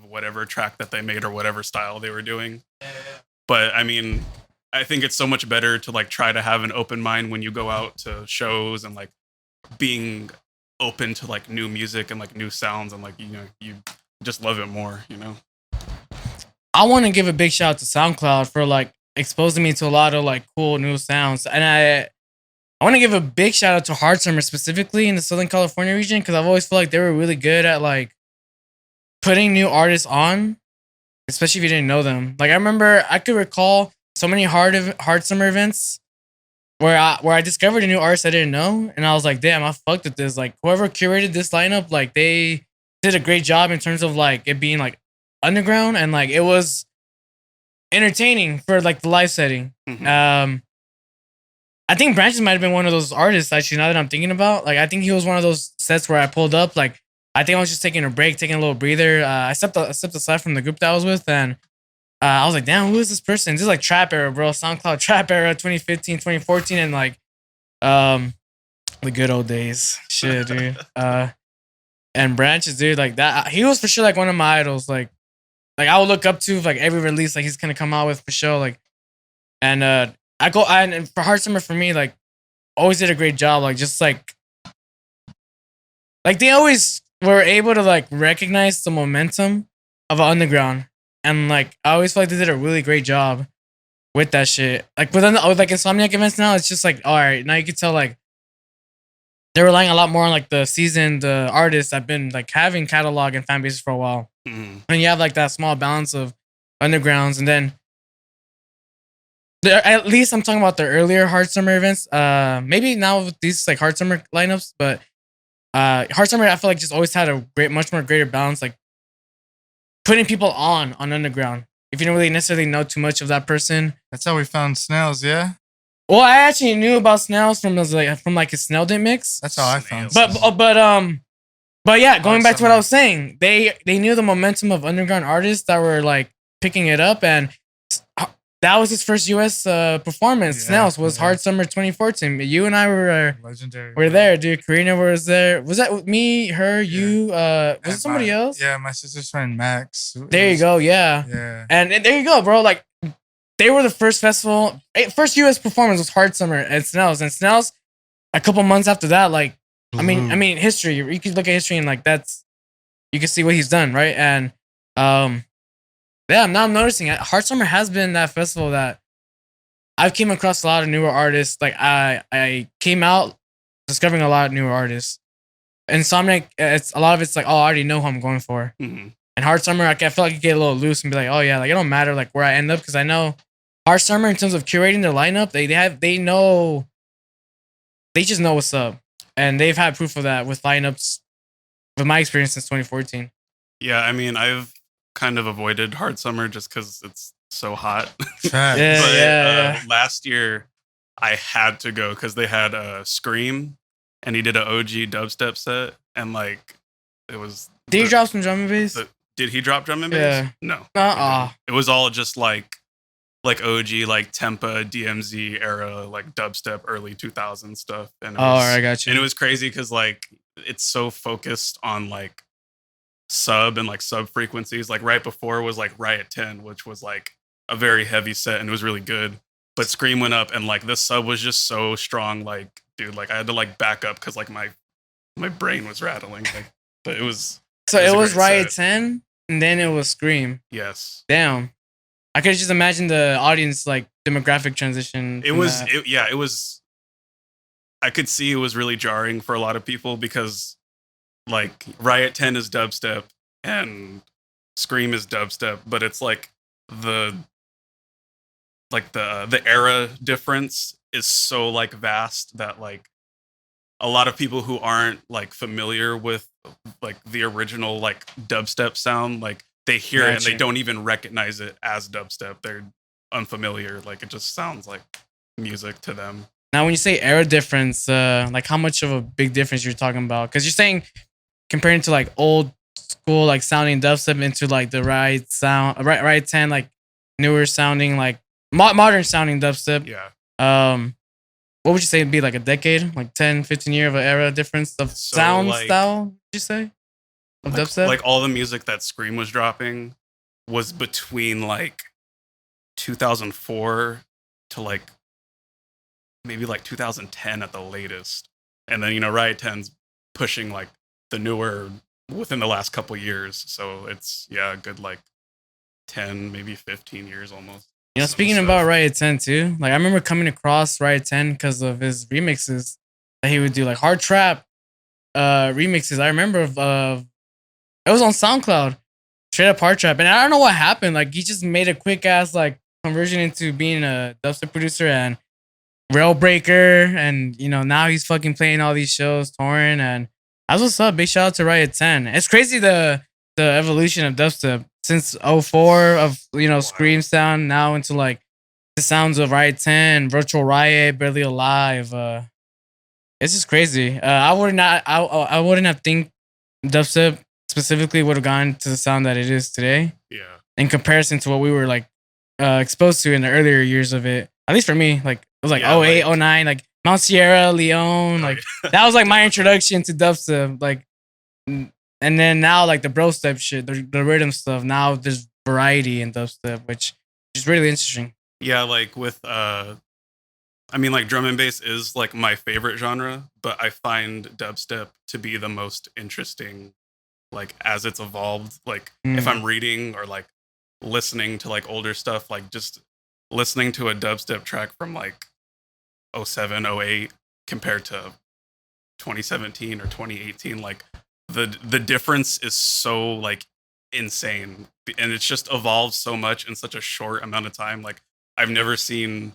of whatever track that they made or whatever style they were doing. But I mean, I think it's so much better to like try to have an open mind when you go out to shows and like being open to like new music and like new sounds and like you just love it more, you know. I want to give a big shout out to SoundCloud for like exposing me to a lot of like cool new sounds, and I want to give a big shout out to Hard Summer specifically in the Southern California region because I've always felt like they were really good at like putting new artists on, especially if you didn't know them. Like I could recall so many hard summer events where I discovered a new artist I didn't know, and I was like, damn, I fucked with this. Like whoever curated this lineup, like they did a great job in terms of like it being like underground and like it was entertaining for like the live setting. Mhm. I think Branches might have been one of those artists actually. Now that I'm thinking about, like, I think he was one of those sets where I pulled up. Like, I think I was just taking a break, taking a little breather. I stepped aside from the group that I was with, and I was like, damn, who is this person? This is like trap era, bro. SoundCloud trap era, 2015, 2014, and like, the good old days. Shit, dude. And Branches, dude, like that. He was for sure like one of my idols. Like I would look up to like every release like he's gonna come out with for sure. Like, and and for Hard Summer for me, like always did a great job. Like just like they always were able to like recognize the momentum of an underground, and like I always feel like they did a really great job with that shit. Like with like Insomniac events now, it's just like all right, now you can tell like they're relying a lot more on like the seasoned artists that have been like having catalog and fan bases for a while, and you have like that small balance of undergrounds, and then at least I'm talking about the earlier Hard Summer events. Maybe now with these like Hard Summer lineups, but Hard Summer I feel like just always had a much more greater balance, like putting people on underground. If you don't really necessarily know too much of that person. That's how we found Snails, yeah? Well, I actually knew about Snails from like his Snail Dip mix. That's how I found But yeah, going Hard back to what Summer. I was saying, they knew the momentum of underground artists that were like picking it up, and that was his first U.S. Performance. Yeah, Snails was yeah. Hard Summer 2014. You and I were Legendary. there, dude. Karina was there. Was that me, her, you? Was it somebody else? Yeah, my sister's friend Max. There you go. Yeah. Yeah. And there you go, bro. Like they were the first first U.S. performance was Hard Summer and Snails. A couple months after that, like I mean, history. You could look at history and like you can see what he's done, right? And yeah, now I'm noticing it. Hard Summer has been that festival that I've came across a lot of newer artists. Like I came out discovering a lot of newer artists. Insomniac, it's a lot of it's like, oh, I already know who I'm going for. And Hard Summer, I feel like I get a little loose and be like, oh yeah, like it don't matter like where I end up because I know Hard Summer in terms of curating their lineup, they just know what's up, and they've had proof of that with lineups. With my experience since 2014. Yeah, I mean, I've kind of avoided Hard Summer just because it's so hot. Yeah. Last year, I had to go because they had Scream, and he did an OG dubstep set, and like it was. Did he drop some drum and bass? Did he drop drum and bass? Yeah. No. It was all just like OG, like Tempa, DMZ era, like dubstep, early 2000s stuff. And I got you. And it was crazy because like it's so focused on like sub and like sub frequencies. Like right before was like Riot 10, which was like a very heavy set and it was really good. But Scream went up and like this sub was just so strong. Like, dude, like I had to like back up because like my brain was rattling. Like, but it was. So it was Riot 10 and then it was Scream. Yes. Damn. I could just imagine the audience like demographic transition. It was. It was. I could see it was really jarring for a lot of people because like Riot 10 is dubstep and Scream is dubstep, but it's like the era difference is so like vast that like a lot of people who aren't like familiar with like the original like dubstep sound, like they hear it and they don't even recognize it as dubstep. They're unfamiliar. Like it just sounds like music to them. Now, when you say era difference, like how much of a big difference you're talking about? Because you're saying comparing to like old school like sounding dubstep into like the Riot 10 like newer sounding like modern sounding dubstep. Yeah. What would you say would be like a decade, like 10, 15 year of an era difference of sound like, style? Would you say? of like, dubstep? like all the music that Scream was dropping was between like 2004 to like maybe like 2010 at the latest. And then, Riot 10's pushing like the newer within the last couple years. So it's, yeah, a good like 10, maybe 15 years almost. Some Speaking stuff. about Riot 10 too, like I remember coming across Riot 10 because of his remixes that he would do, like hard trap remixes. I remember it was on SoundCloud, straight up hard trap, and I don't know what happened. Like he just made a quick ass like conversion into being a dubstep producer and Railbreaker, and now he's fucking playing all these shows, touring, and that's what's up. Big shout out to Riot 10. It's crazy the evolution of dubstep since '04 of Scream sound now into like the sounds of Riot 10, Virtual Riot, Barely Alive. It's just crazy. I wouldn't have think dubstep specifically would have gone to the sound that it is today. Yeah. In comparison to what we were like exposed to in the earlier years of it. At least for me, like it was like Yeah, 08, like- 09, like Mount Sierra, Leon, like that was like my introduction to dubstep. Like, and then now like the bro step shit, the rhythm stuff. Now there's variety in dubstep, which is really interesting. Yeah, like with I mean, like drum and bass is like my favorite genre, but I find dubstep to be the most interesting, like as it's evolved. Like if I'm reading or like listening to like older stuff, like just listening to a dubstep track from like 07, 08 compared to 2017 or 2018, like the difference is so like insane, and it's just evolved so much in such a short amount of time. Like I've never seen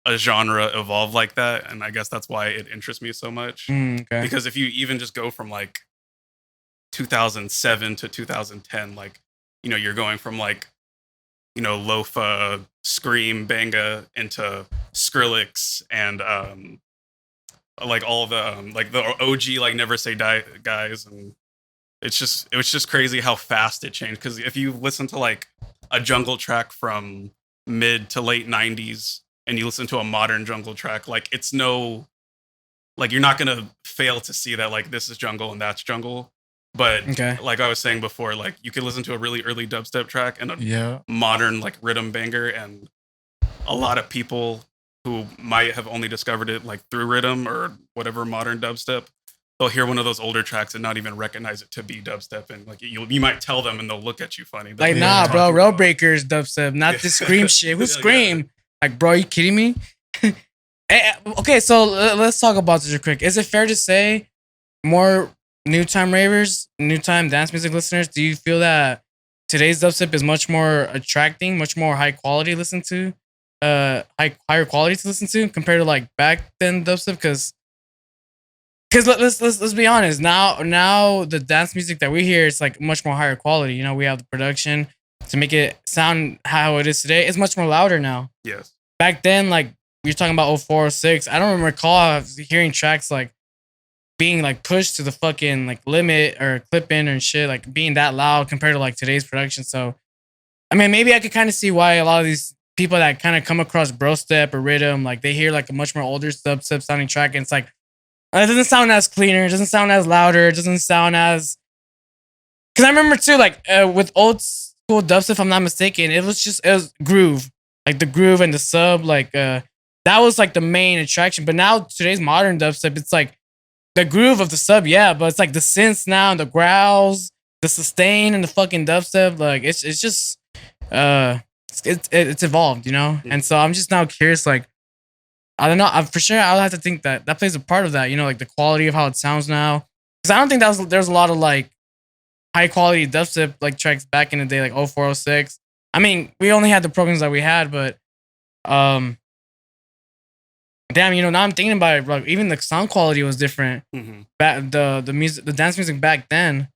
a genre evolve like that, and I guess that's why it interests me so much. Okay. Because if you even just go from like 2007 to 2010, like you're going from like Lofa, Scream, Banga into Skrillex and like all the like the OG like Never Say Die guys, and it was just crazy how fast it changed. Because if you listen to like a jungle track from mid to late 90s and you listen to a modern jungle track, like it's no, like you're not gonna fail to see that like this is jungle and that's jungle. But Okay. like I was saying before, like you could listen to a really early dubstep track and a Yeah. modern like rhythm banger, and a lot of people who might have only discovered it like through rhythm or whatever modern dubstep, they'll hear one of those older tracks and not even recognize it to be dubstep, and like you might tell them and they'll look at you funny. They'll Like, be nah, like, bro, "Talking Rail about-" Breakers dubstep, not Yeah. this Scream shit. Who's Yeah. Scream? Like, bro, are you kidding me? Okay, so let's talk about this real quick. Is it fair to say more new time ravers, new time dance music listeners, do you feel that today's dubstep is much more attracting, much more high quality to listen to, higher quality to listen to compared to like back then dubstep? Because let's be honest, now the dance music that we hear is like much more higher quality. We have the production to make it sound how it is today. It's much more louder now. Yes. Back then, like you're talking about 04, 06, I don't recall hearing tracks like being like pushed to the fucking like limit or clip in and shit, like being that loud compared to like today's production. So, I mean, maybe I could kind of see why a lot of these people that kind of come across bro step or rhythm, like they hear like a much more older dubstep sounding track, and it's like it doesn't sound as cleaner, it doesn't sound as louder, it doesn't sound as. Because I remember too, like with old school dubstep, if I'm not mistaken, it was groove, like the groove and the sub, like that was like the main attraction. But now today's modern dubstep, it's like the groove of the sub, yeah, but it's like the synths now and the growls, the sustain and the fucking dubstep. Like it's just it's evolved, And so I'm just now curious, like I don't know, for sure I'll have to think that plays a part of that, like the quality of how it sounds now. Because I don't think there's a lot of like high quality dubstep like tracks back in the day, like 04, 06. I mean, we only had the programs that we had, but damn, now I'm thinking about it, like even the sound quality was different. Mm-hmm. Back the music, the dance music back then,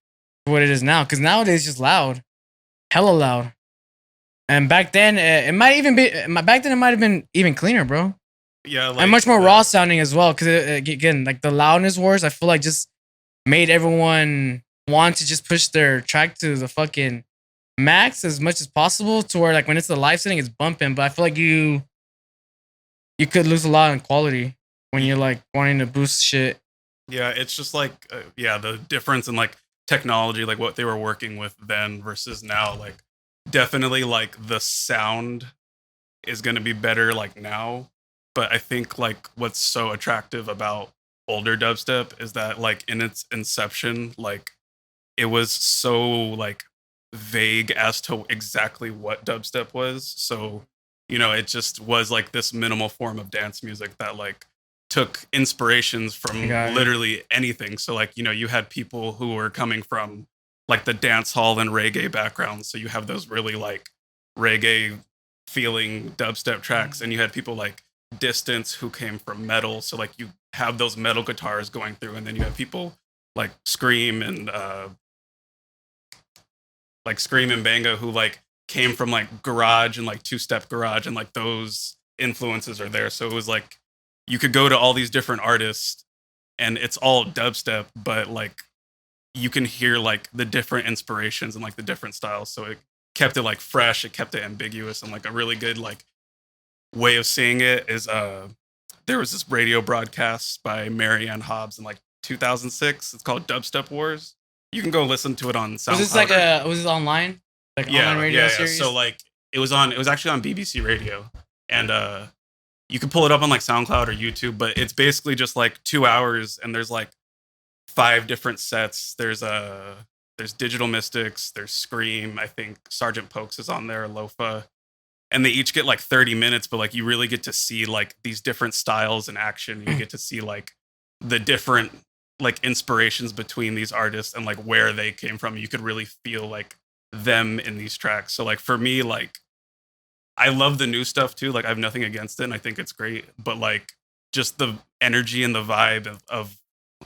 to what it is now. Because nowadays it's just loud, hella loud. And back then it might even be. Back then it might have been even cleaner, bro. Yeah, like, and much more raw sounding as well. Because again, like the loudness wars, I feel like just made everyone want to just push their track to the fucking max as much as possible, to where like when it's the live setting, it's bumping. But I feel like you could lose a lot in quality when you're like wanting to boost shit. Yeah, it's just like the difference in like technology, like what they were working with then versus now, like definitely like the sound is going to be better like now. But I think like what's so attractive about older dubstep is that like in its inception, like it was so like vague as to exactly what dubstep was. So, you know, it just was like this minimal form of dance music that like took inspirations from literally anything. So like, you know, you had people who were coming from like the dance hall and reggae backgrounds. So you have those really like reggae feeling dubstep tracks, and you had people like Distance who came from metal. So like you have those metal guitars going through, and then you have people like Scream and Banga who like came from like garage and like two-step garage, and like those influences are there. So it was like you could go to all these different artists and it's all dubstep, but like you can hear like the different inspirations and like the different styles. So it kept it like fresh, it kept it ambiguous, and like a really good like way of seeing it is there was this radio broadcast by Marianne Hobbs in like 2006. It's called Dubstep Wars. You can go listen to it on SoundCloud. Was this online? Like online radio series? So like it was actually on BBC Radio, and you can pull it up on like SoundCloud or YouTube, but it's basically just like 2 hours, and there's like 5 different sets. There's Digital Mystics, there's Scream, I think Sergeant Pokes is on there, Lofa, and they each get like 30 minutes, but like you really get to see like these different styles in action. You get to see like the different like inspirations between these artists and like where they came from. You could really feel like them in these tracks. So like for me, like I love the new stuff too. Like I have nothing against it and I think it's great, but like just the energy and the vibe of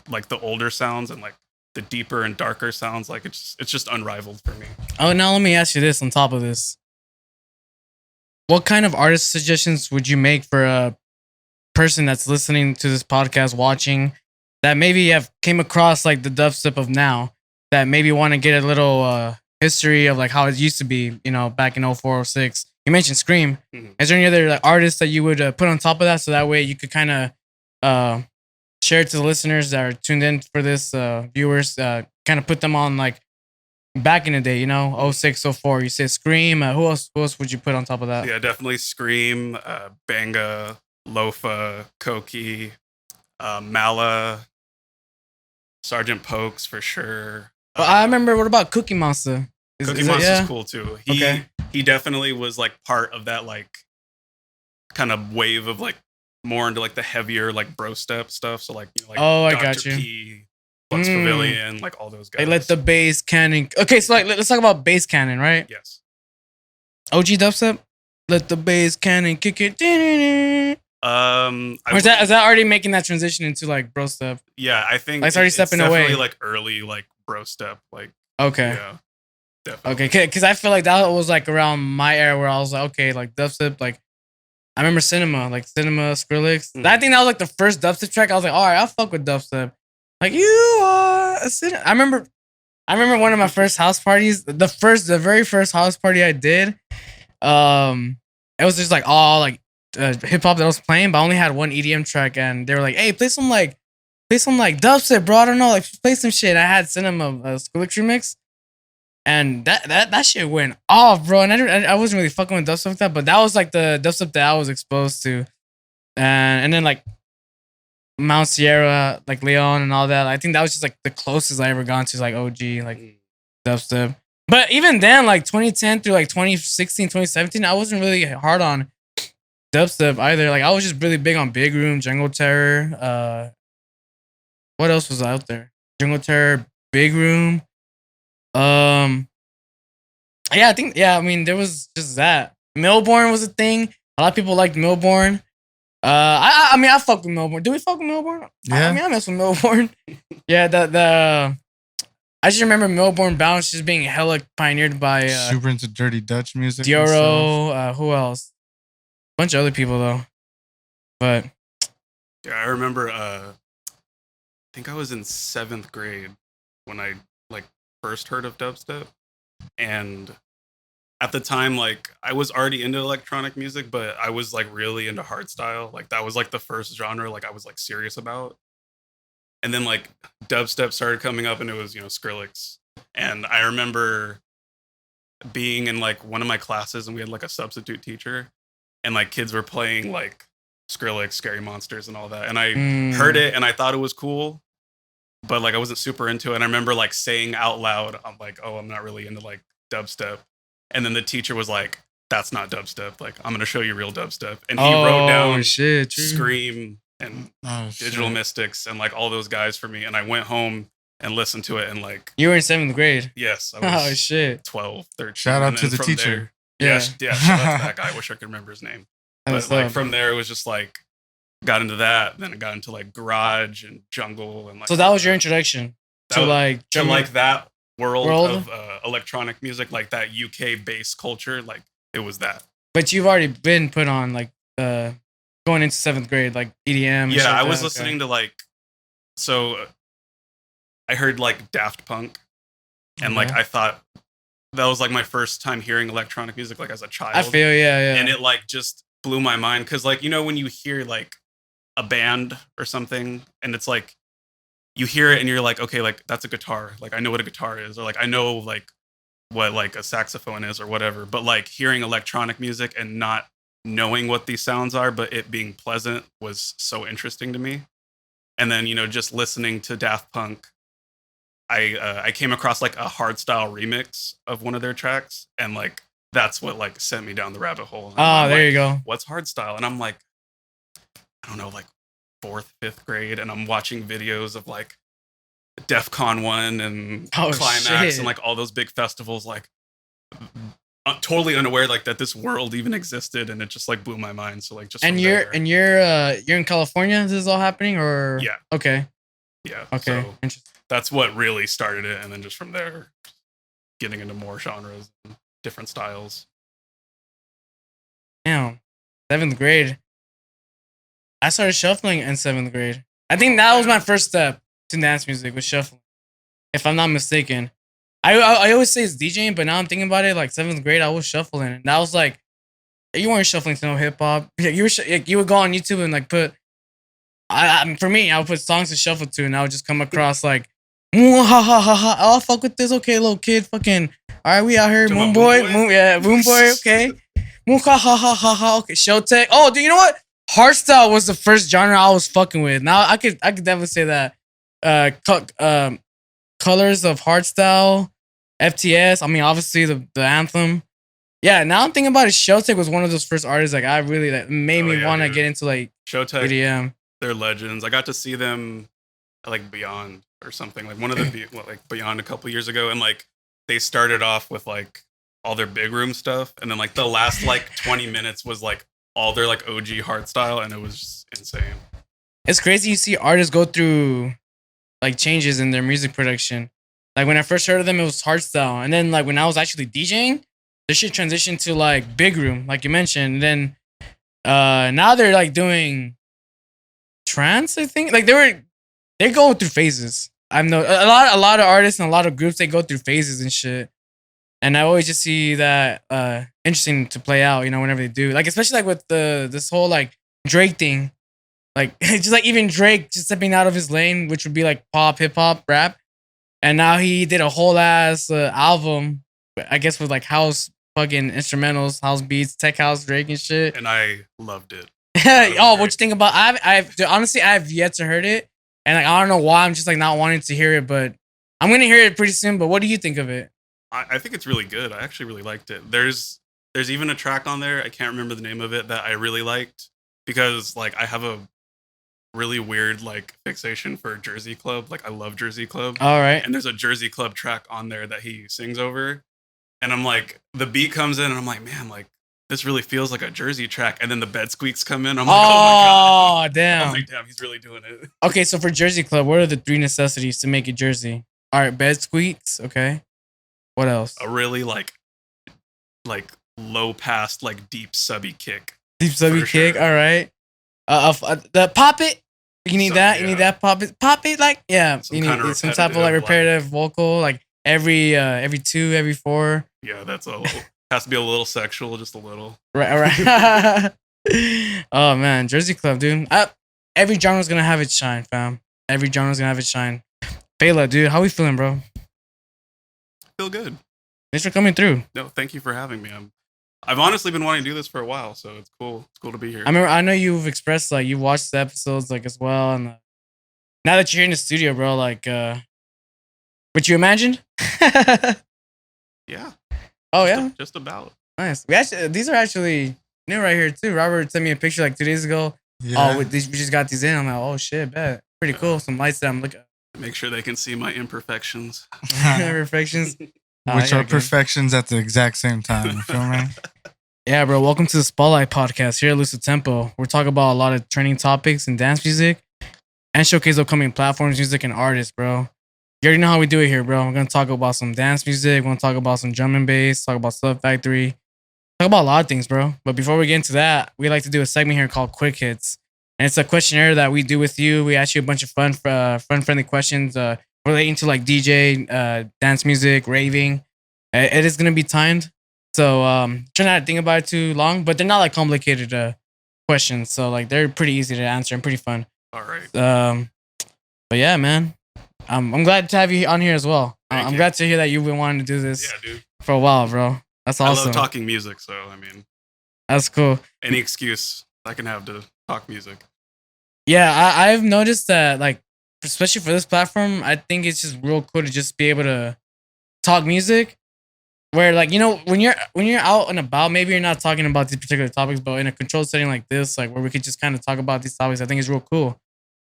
like the older sounds and like the deeper and darker sounds, like it's just unrivaled for me. Oh, now let me ask you this on top of this. What kind of artist suggestions would you make for a person that's listening to this podcast, watching, that maybe have came across like the dubstep of now, that maybe want to get a little history of like how it used to be, you know, back in 04, 06? You mentioned Scream. Mm-hmm. Is there any other like artists that you would put on top of that, so that way you could kind of share it to the listeners that are tuned in for this, viewers, kind of put them on like back in the day, you know, 06, 04. You said Scream. Who else would you put on top of that? Yeah, definitely Scream, Banga, Lofa, Koki, Mala, Sergeant Pokes for sure. Well, I remember. What about Cookie Monster? Cookie Monster's cool too. He definitely was like part of that like kind of wave of like more into like the heavier like bro step stuff. So like, you know, like I Dr. got you. P, Flux Pavilion, like all those guys. They let the bass cannon. Okay, so like let's talk about bass cannon, right? Yes. OG dubstep. Let the bass cannon kick it. Or is that already making that transition into like bro step? Yeah, I think like it's already stepping definitely away. Like early like bro step. Like okay. Yeah. Definitely. Okay, because I feel like that was like around my era where I was like, okay, like dubstep, like I remember Cinema Skrillex. Mm-hmm. I think that was like the first dubstep track. I was like, all right, I'll fuck with dubstep. Like you are a cinema. I remember one of my first house parties. The very first house party I did. It was just like all like hip hop that I was playing, but I only had one EDM track, and they were like, hey, play some like dubstep, bro. I don't know, like play some shit. I had Cinema Skrillex remix. And that shit went off, bro. And I wasn't really fucking with dubstep like that, but that was like the dubstep that I was exposed to. And then like Mount Sierra, like Leon and all that. I think that was just like the closest I ever gone to like OG, like dubstep. But even then, like 2010 through like 2016, 2017, I wasn't really hard on dubstep either. Like I was just really big on Big Room, Jungle Terror. What else was out there? Jungle Terror, Big Room. Yeah, I mean, there was just that. Melbourne was a thing. A lot of people liked Melbourne. I mean, I fuck with Melbourne. Do we fuck with Melbourne? Yeah. I mean, I mess with Melbourne. Yeah, I just remember Melbourne Bounce just being hella pioneered by super into dirty Dutch music. Dioro, who else? Bunch of other people though. But yeah, I remember I think I was in 7th grade when I like first heard of dubstep, and at the time like I was already into electronic music, but I was like really into hardstyle. Like that was like the first genre like I was like serious about. and then like dubstep started coming up, and it was Skrillex. And I remember being in like one of my classes, and we had like a substitute teacher, and like kids were playing like Skrillex, Scary Monsters, and all that. And I heard it, and I thought it was cool, but like I wasn't super into it. And I remember like saying out loud, I'm like, oh, I'm not really into like dubstep. And then the teacher was like, that's not dubstep. Like, I'm gonna show you real dubstep. And he wrote down Scream and Digital Mystics and like all those guys for me. And I went home and listened to it, and like, you were in 7th grade. Yes, I was 12, 13. Shout out to the teacher. Yeah, shout out to that guy. I wish I could remember his name. But like from there, it was just like got into that. Then it got into like garage and jungle and like. So that was your introduction to like that world of electronic music, like that UK based culture. Like it was that. But you've already been put on like going into 7th grade, like EDM. Yeah, I was listening to like, so I heard like Daft Punk, and like I thought that was like my first time hearing electronic music, like as a child. I feel yeah. And it like just blew my mind, because like when you hear like a band or something, and it's like you hear it and you're like, okay, like that's a guitar, like I know what a guitar is, or like I know like what like a saxophone is or whatever. But like hearing electronic music and not knowing what these sounds are, but it being pleasant, was so interesting to me. And then just listening to Daft Punk, I came across like a hardstyle remix of one of their tracks, and like that's what like sent me down the rabbit hole. Oh, there you go. What's hardstyle? And I'm like, I don't know, like 4th, 5th grade, and I'm watching videos of like DEF CON 1 and Climax and like all those big festivals, like totally unaware like that this world even existed, and it just like blew my mind. So like just you're in California, this is all happening, or yeah, okay, so that's what really started it, and then just from there getting into more genres and different styles. Damn, 7th grade. I started shuffling in 7th grade. I think that was my first step to dance music, was shuffling, if I'm not mistaken. I always say it's DJing, but now I'm thinking about it, like 7th grade, I was shuffling, and that was like, you weren't shuffling to no hip hop. You would go on YouTube and like put, for me, I would put songs to shuffle to, and I would just come across like, ha ha ha ha, I'll fuck with this, okay, little kid, fucking, all right, we out here, Moon Boy, okay, ha ha ha ha ha, okay, Showtek. Oh, dude, you know what? Hardstyle was the first genre I was fucking with. Now I could definitely say that. Colors of Hardstyle, FTS. I mean, obviously the anthem. Yeah, now I'm thinking about it. Showtek was one of those first artists like I really like made me want to get into like Showtek. EDM. They're legends. I got to see them at like Beyond or something, like one of the like Beyond a couple years ago, and like they started off with like all their big room stuff, and then like the last like 20 minutes was like all their like OG hardstyle, and it was just insane. It's crazy you see artists go through like changes in their music production. Like when I first heard of them, it was hardstyle, and then like when I was actually DJing, this shit transitioned to like big room, like you mentioned. And then now they're like doing trance, I think. Like they're going through phases. I've known a lot of artists and a lot of groups, they go through phases and shit. And I always just see that interesting to play out, whenever they do. Like especially like with this whole like Drake thing. Like just like even Drake just stepping out of his lane, which would be like pop, hip hop, rap. And now he did a whole ass album, I guess, with like house fucking instrumentals, house beats, tech house, Drake and shit. And I loved it. Oh, what you think about? Honestly, I've yet to heard it, and like I don't know why. I'm just like not wanting to hear it, but I'm gonna hear it pretty soon. But what do you think of it? I think it's really good. I actually really liked it. There's even a track on there, I can't remember the name of it, that I really liked, because like I have a really weird like fixation for Jersey Club. Like I love Jersey Club. All right. And there's a Jersey Club track on there that he sings over, and I'm like, the beat comes in, and I'm like, man, like this really feels like a Jersey track. And then the bed squeaks come in. I'm like, oh my god. Damn. I'm like, damn, he's really doing it. Okay, so for Jersey Club, what are the 3 necessities to make it Jersey? All right, bed squeaks. Okay. What else? A really like low pass, like deep subby kick. Deep subby kick. Sure. All right. The pop it. You need that. You need that pop it. Pop it. Like you need some type of like repetitive vocal. Like every 2, every 4. Yeah, that's a little. Has to be a little sexual, just a little. Right. Oh man, Jersey Club, dude. Every genre's gonna have its shine, fam. Every genre's gonna have its shine. Phayla, dude, how we feeling, bro? Feel good. Thanks for coming through. No, thank you for having me. I've honestly been wanting to do this for a while, so it's cool. It's cool to be here. I know you've expressed like you watched the episodes like as well, and now that you're here in the studio, bro, like, what you imagined? Yeah. Oh yeah, just about. nice. These are actually new right here too. Robert sent me a picture like 2 days ago. Yeah. Oh, we just got these in. I'm like, oh shit, bet. Pretty cool. Some lights that I'm looking. Make sure they can see my imperfections. Reflections. Which yeah, are good. perfections at the exact same time. You feel me? Yeah, bro. Welcome to the Spotlight Podcast here at Lucid Tempo. We're talking about a lot of trending topics in dance music and showcase upcoming platforms, music, and artists, bro. You already know how we do it here, bro. We're going to talk about some dance music. We're going to talk about some drum and bass, talk about Subfactory, talk about a lot of things, bro. But before we get into that, we like to do a segment here called Quick Hits. And it's a questionnaire that we do with you. We ask you a bunch of fun-friendly questions relating to like DJ, dance music, raving. It is going to be timed. So try not to think about it too long, but they're not like complicated questions. So like they're pretty easy to answer and pretty fun. All right. But yeah, man, I'm glad to have you on here as well. Thank I'm you. glad to hear that you've been wanting to do this Yeah, dude. for a while, bro. That's awesome. I love talking music, so I mean, That's cool. any excuse I can have to talk music. Yeah, I've noticed that, like, especially for this platform, I think it's just real cool to just be able to talk music. Where, like, you know, when you're out and about, maybe you're not talking about these particular topics, but in a controlled setting like this, like where we could just kind of talk about these topics, I think is real cool.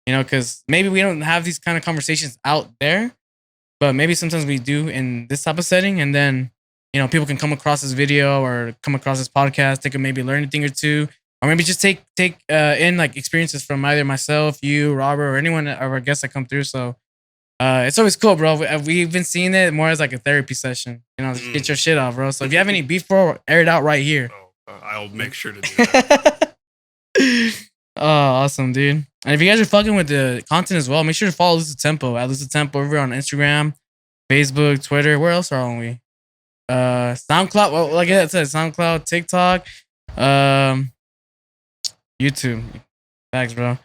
You know, because maybe we don't have these kind of conversations out there, but maybe sometimes we do in this type of setting, and then, you know, people can come across this video or come across this podcast. They can maybe learn a thing or two, or maybe just take in like experiences from either myself, you, Robert, or anyone of our guests that come through. So it's always cool, bro. We've been seeing it more as like a therapy session. You know, just get your shit off, bro. So if you have any beef, bro, air it out right here. I'll make sure to do that. Oh, awesome, dude. And if you guys are fucking with the content as well, make sure to follow Lucid Tempo at Lucid Tempo over on Instagram, Facebook, Twitter. Where else are we? SoundCloud. Well, like I said, SoundCloud, TikTok, YouTube. Thanks, bro.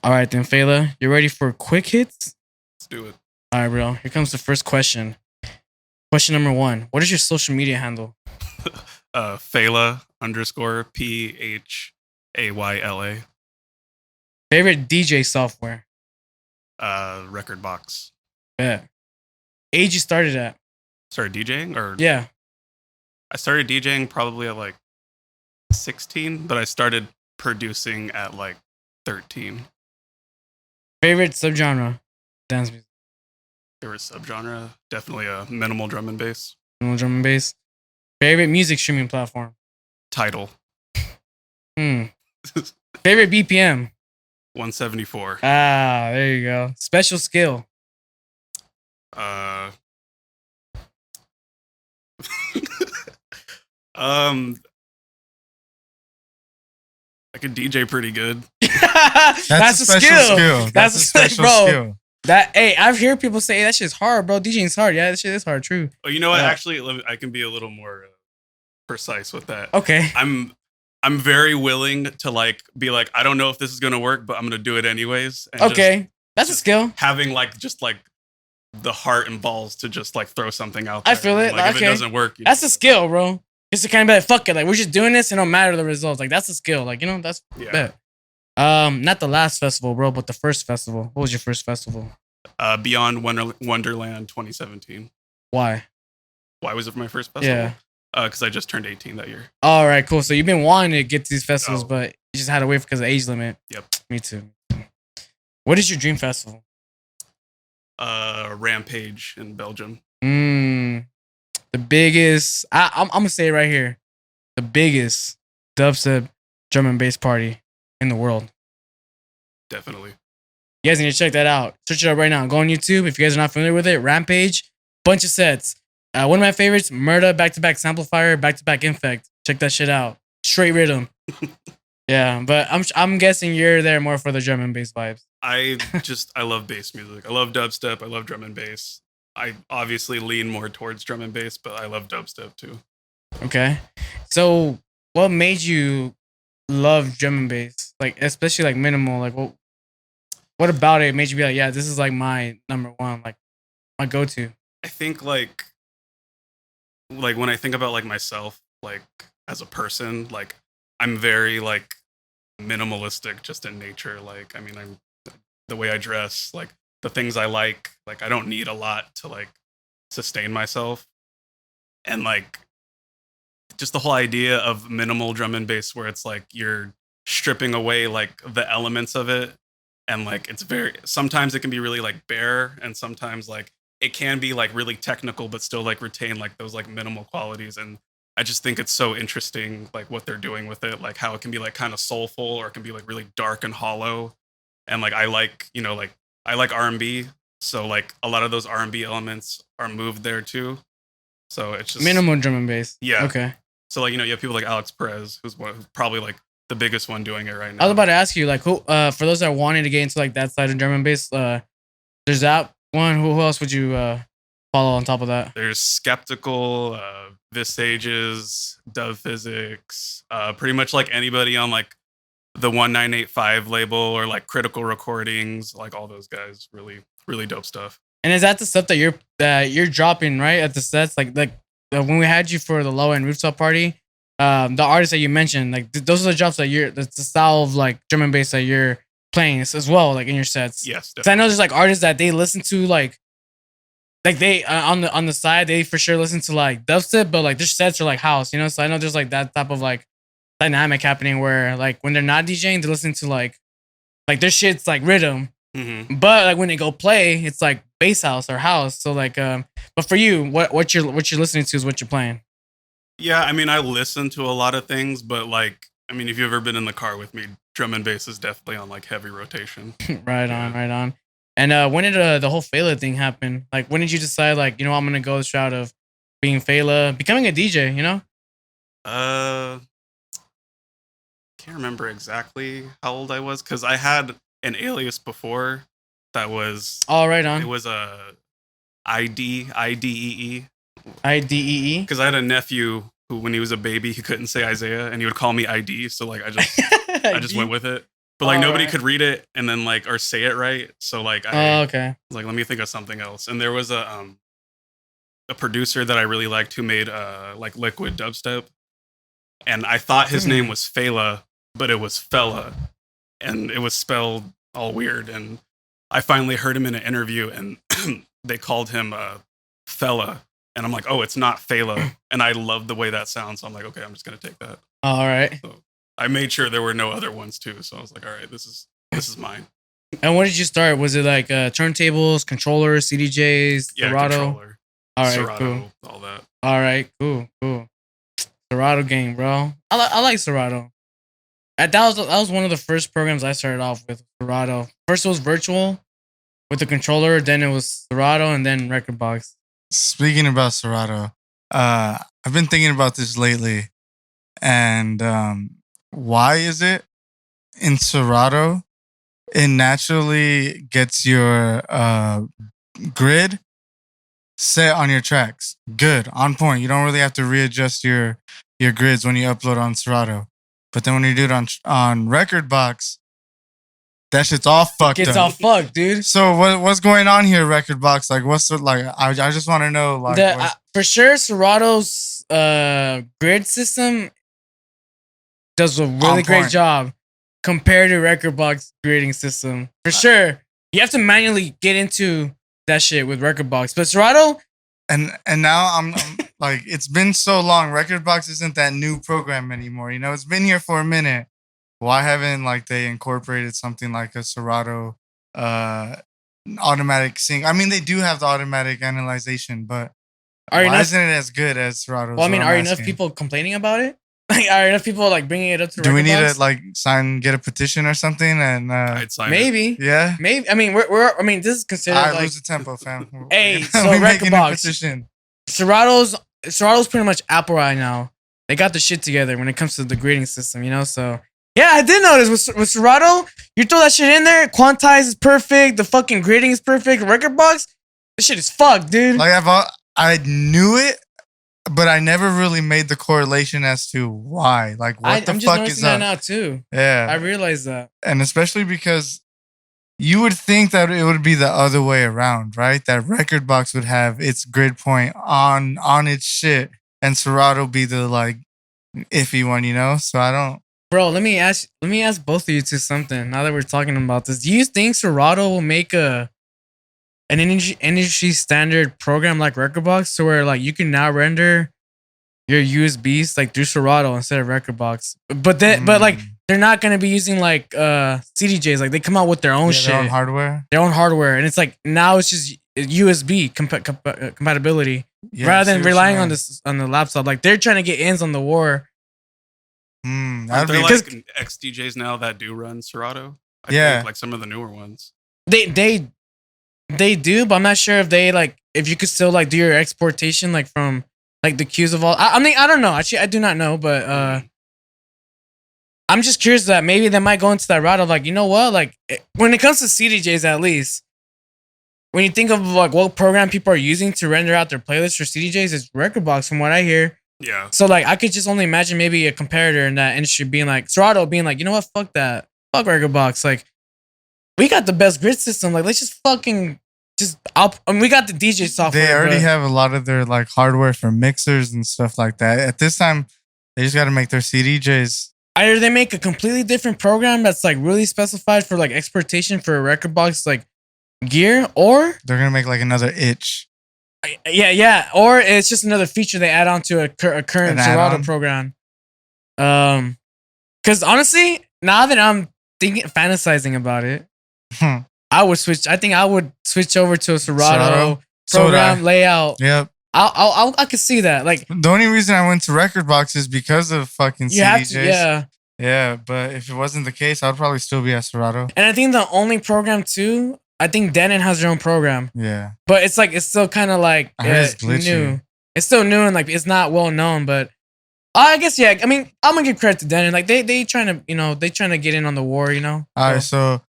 All right, then, Phayla, you ready for quick hits? Let's do it. All right, bro. Here comes the first question. Question number 1. What is your social media handle? Phayla _PHAYLA. Favorite DJ software? Rekordbox. Yeah. Age you started at? Started DJing, or Yeah. I started DJing probably at like 16, but I started producing at like 13. Favorite subgenre? Dance music. Favorite subgenre? Definitely a minimal drum and bass. Drum and bass. Favorite music streaming platform? Tidal. Favorite BPM? 174. Ah, there you go. Special skill? I could DJ pretty good. That's a special skill. That's a special bro. skill. I've heard people say that shit's hard, bro. DJing's hard. Yeah, that shit is hard. True. Oh, you know what? Yeah. Actually, I can be a little more precise with that. Okay. I'm very willing to like be like, I don't know if this is gonna work, but I'm gonna do it anyways. And Okay. That's a skill. having like just like the heart and balls to just like throw something out there. I feel it. Like if Okay. it doesn't work, That's a skill, bro. Just to kind of be like, fuck it. Like, we're just doing this and no matter the results. Like, that's a skill. Like, you know, that's Yeah. bet. Not the last festival, bro, but the first festival. What was your first festival? Beyond Wonderland 2017. Why? Why was it my first festival? Yeah. Because I just turned 18 that year. All right, cool. So you've been wanting to get to these festivals, Oh. but you just had to wait because of age limit. Yep. Me too. What is your dream festival? Rampage in Belgium. The biggest. I'm gonna say it right here. The biggest dubstep drum and bass party in the world. Definitely. You guys need to check that out. Search it up right now. Go on YouTube if you guys are not familiar with it. Rampage, bunch of sets. One of my favorites, Murda, back-to-back Samplifier, back-to-back Infect. Check that shit out. Straight rhythm. Yeah, but I'm guessing you're there more for the drum and bass vibes. I love bass music. I love dubstep. I love drum and bass. I obviously lean more towards drum and bass, but I love dubstep too. Okay. So what made you love drum and bass? Like, especially like minimal, like what What about it made you be like, yeah, this is like my number one, like my go-to? I think like when I think about like myself, like as a person, like I'm very like minimalistic just in nature. Like I mean, I'm the way I dress, like the things I like I don't need a lot to like sustain myself. And like just the whole idea of minimal drum and bass where it's like you're stripping away like the elements of it, and like it's very, sometimes it can be really like bare, and sometimes like it can be like really technical but still like retain like those like minimal qualities. And I just think it's so interesting like what they're doing with it, like how it can be like kind of soulful or it can be like really dark and hollow. And like I like, you know, like I like R&B, so like a lot of those R&B elements are moved there too. So it's just Minimal drum and bass. Yeah. Okay. So like, you know, you have people like Alex Perez, who's probably like the biggest one doing it right now. I was about to ask you, like, who for those that wanted to get into like that side of drum and bass, there's that one. Who else would you follow on top of that? There's Skeptical, Visages, Dove Physics, pretty much like anybody on like the 1985 label or like Critical Recordings, like all those guys. Really, really dope stuff. And is that the stuff that you're dropping right at the sets? Like when we had you for the low end rooftop party, the artists that you mentioned, like those are the drops that that's the style of like drum and bass that you're playing as well, like in your sets. Yes, because I know there's like artists that they listen to like they on the side they for sure listen to like dubstep, but like their sets are like house, you know. So I know there's like that type of like dynamic happening where like when they're not DJing, they're listening to like their shit's like rhythm. Mm-hmm. But like when they go play, it's like bass house or house. So like, but for you, what you're listening to is what you're playing. Yeah, I mean, I listen to a lot of things, but like, I mean, if you've ever been in the car with me, drum and bass is definitely on like heavy rotation. Right on. And when did the whole Phayla thing happen? Like, when did you decide, like, you know, I'm gonna go this route of being Phayla, becoming a DJ? You know? Can't remember exactly how old I was because I had an alias before that was. Oh, right on. It was a IDEE. IDEE. Because I had a nephew who, when he was a baby, he couldn't say Isaiah, and he would call me ID. So like, I just went with it. But like nobody could read it and then like or say it right. So like I okay. was like, let me think of something else. And there was a producer that I really liked who made like liquid dubstep, and I thought his name was Phayla, but it was Fella, and it was spelled all weird. And I finally heard him in an interview, and they called him Fella, and I'm like, oh, it's not Phayla, and I love the way that sounds. So I'm like, okay, I'm just gonna take that. All right. So I made sure there were no other ones too. So I was like, all right, this is mine. And when did you start? Was it like turntables, controllers, CDJs, Yeah, Serato? controller. All right, Serato, cool. all that. All right, cool. Serato gang, bro. I like Serato. That was one of the first programs I started off with, Serato. First it was virtual with the controller, then it was Serato, and then rekordbox. Speaking about Serato, I've been thinking about this lately, and why is it in Serato it naturally gets your grid set on your tracks, good, on point. You don't really have to readjust your grids when you upload on Serato. But then when you do it on rekordbox, that shit's all fucked up. Gets all fucked, dude. So what's going on here, rekordbox? Like, what's the, like? I just want to know, like, for sure, Serato's grid system does a really great job compared to rekordbox grading system. For sure, you have to manually get into that shit with rekordbox, but Serato. And now I'm like, it's been so long. rekordbox isn't that new program anymore. You know, it's been here for a minute. Why haven't like they incorporated something like a Serato automatic sync? I mean, they do have the automatic analyzation, but why isn't it as good as Serato? Well, I mean, are enough people complaining about it? Like, are enough people like bringing it up to? Do we need to like get a petition or something? And I'd sign maybe, yeah, maybe. I mean, we're. I mean, this is considered. I like, lose the tempo, fam. Hey, so rekordbox. Serato's pretty much Apple right now. They got the shit together when it comes to the grading system, you know. So yeah, I did notice with Serato, you throw that shit in there, quantize is perfect, the fucking grading is perfect. rekordbox, this shit is fucked, dude. Like I knew it, but I never really made the correlation as to why. Like, what the fuck is up? I'm just noticing that now too. Yeah, I realized that, and especially because you would think that it would be the other way around, right? That rekordbox would have its grid point on its shit, and Serato be the like iffy one, you know? So I don't. Bro, let me ask both of you two something. Now that we're talking about this, do you think Serato will make an industry standard program like rekordbox, to where like you can now render your USBs like through Serato instead of rekordbox? But like they're not gonna be using like CDJs. Like they come out with their own shit, their own hardware, and it's like now it's just USB compatibility rather than relying on the laptop. Like they're trying to get ins on the war. Aren't there like X DJs now that do run Serato? I think, like some of the newer ones. They do, but I'm not sure if they like if you could still like do your exportation like from like the queues of all. I mean, I don't know. Actually, I do not know, but I'm just curious that maybe they might go into that route of like, you know what, like when it comes to CDJs, at least when you think of like what program people are using to render out their playlists for CDJs, it's rekordbox from what I hear. Yeah. So like I could just only imagine maybe a competitor in that industry being like Serato being like, you know what, fuck that, fuck rekordbox. Like we got the best grid system. Like let's just fucking just up. I mean, we got the DJ software. They already have a lot of their like hardware for mixers and stuff like that. At this time, they just got to make their CDJs. Either they make a completely different program that's like really specified for like exportation for a rekordbox like gear, or they're gonna make like another itch. Yeah, or it's just another feature they add on to a current Serato program. Because honestly, now that I'm fantasizing about it, I would switch. I think I would switch over to a Serato program layout. Yep. I could see that. Like the only reason I went to rekordbox is because of fucking CDJs. Yeah. But if it wasn't the case, I'd probably still be at Serato. And I think the only program too, I think Denon has their own program. Yeah. But it's like it's still kind of like it's new. It's still new and like it's not well known. But I guess yeah. I mean, I'm gonna give credit to Denon. Like they trying to get in on the war. You know. All right. So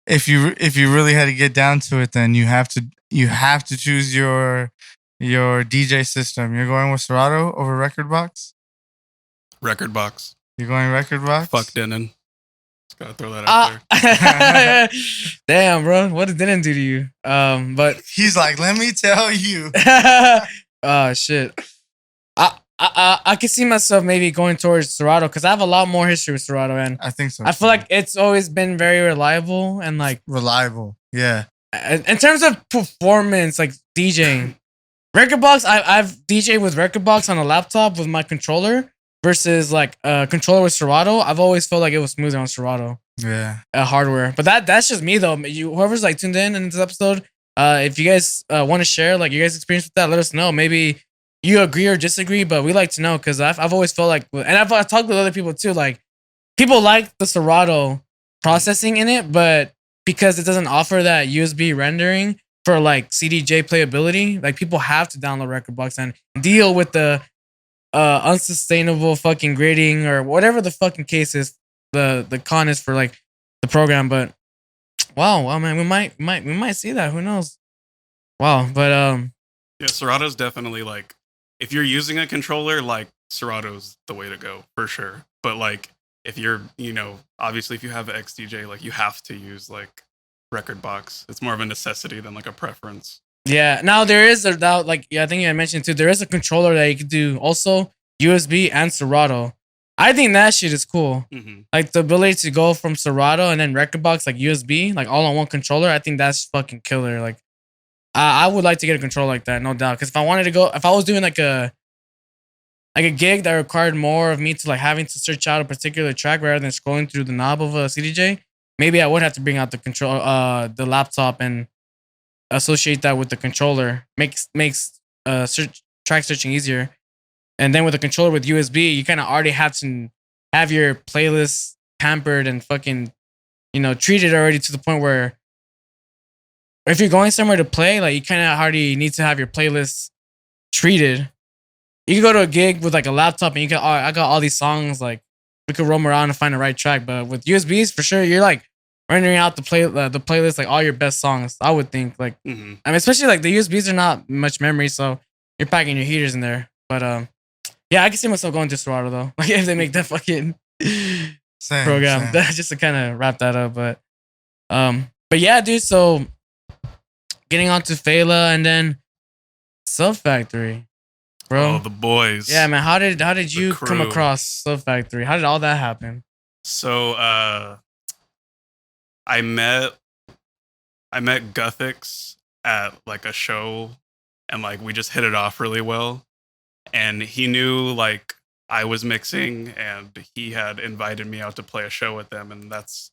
if you really had to get down to it, then you have to choose your DJ system. You're going with Serato over rekordbox? Rekordbox. You're going rekordbox? Fuck Denon. Just gotta throw that out there. Damn, bro. What did Denon do to you? But he's like, let me tell you. Oh shit. I can see myself maybe going towards Serato because I have a lot more history with Serato, and I think so. I feel like it's always been very reliable and like reliable. Yeah. In terms of performance, like DJing. rekordbox, I've DJed with rekordbox on a laptop with my controller versus like a controller with Serato. I've always felt like it was smoother on Serato. Yeah. Hardware. But that's just me though. Whoever's like tuned in this episode, if you guys want to share like your guys' experience with that, let us know. Maybe you agree or disagree, but we like to know because I've always felt like, and I've talked with other people too, like people like the Serato processing in it, but because it doesn't offer that USB rendering for like CDJ playability, like people have to download rekordbox and deal with the unsustainable fucking grading or whatever the fucking case is, the con is for like the program. But wow, man, we might see that. Who knows? Wow, but yeah, Serato's definitely like if you're using a controller, like Serato's the way to go for sure. But like if you're, obviously if you have an XDJ, like you have to use like rekordbox. It's more of a necessity than like a preference. Yeah. Now there is I think you mentioned too. There is a controller that you could do also USB and Serato. I think that shit is cool. Mm-hmm. Like the ability to go from Serato and then rekordbox like USB, like all on one controller. I think that's fucking killer. Like I would like to get a controller like that, no doubt. Because if I was doing like a gig that required more of me to like having to search out a particular track rather than scrolling through the knob of a CDJ, maybe I would have to bring out the laptop and associate that with the controller. Makes track searching easier. And then with a controller with USB, you kind of already have to have your playlist pampered and fucking, treated already to the point where if you're going somewhere to play, like you kind of already need to have your playlist treated. You can go to a gig with like a laptop and I got all these songs, like we could roam around and find the right track. But with USBs, for sure, you're like rendering out the playlist, like all your best songs. I would think, like, I mean, especially like the USBs are not much memory, so you're packing your heaters in there. But yeah, I can see myself going to Serato though. Like if they make that fucking program, just to kind of wrap that up. But But yeah, dude. So getting on to Phayla and then Subfactory, bro. Oh, the boys. Yeah, man. How did you come crew. across Subfactory? How did all that happen? So I met Guthix at like a show, and like we just hit it off really well. And he knew like I was mixing, and he had invited me out to play a show with them. And that's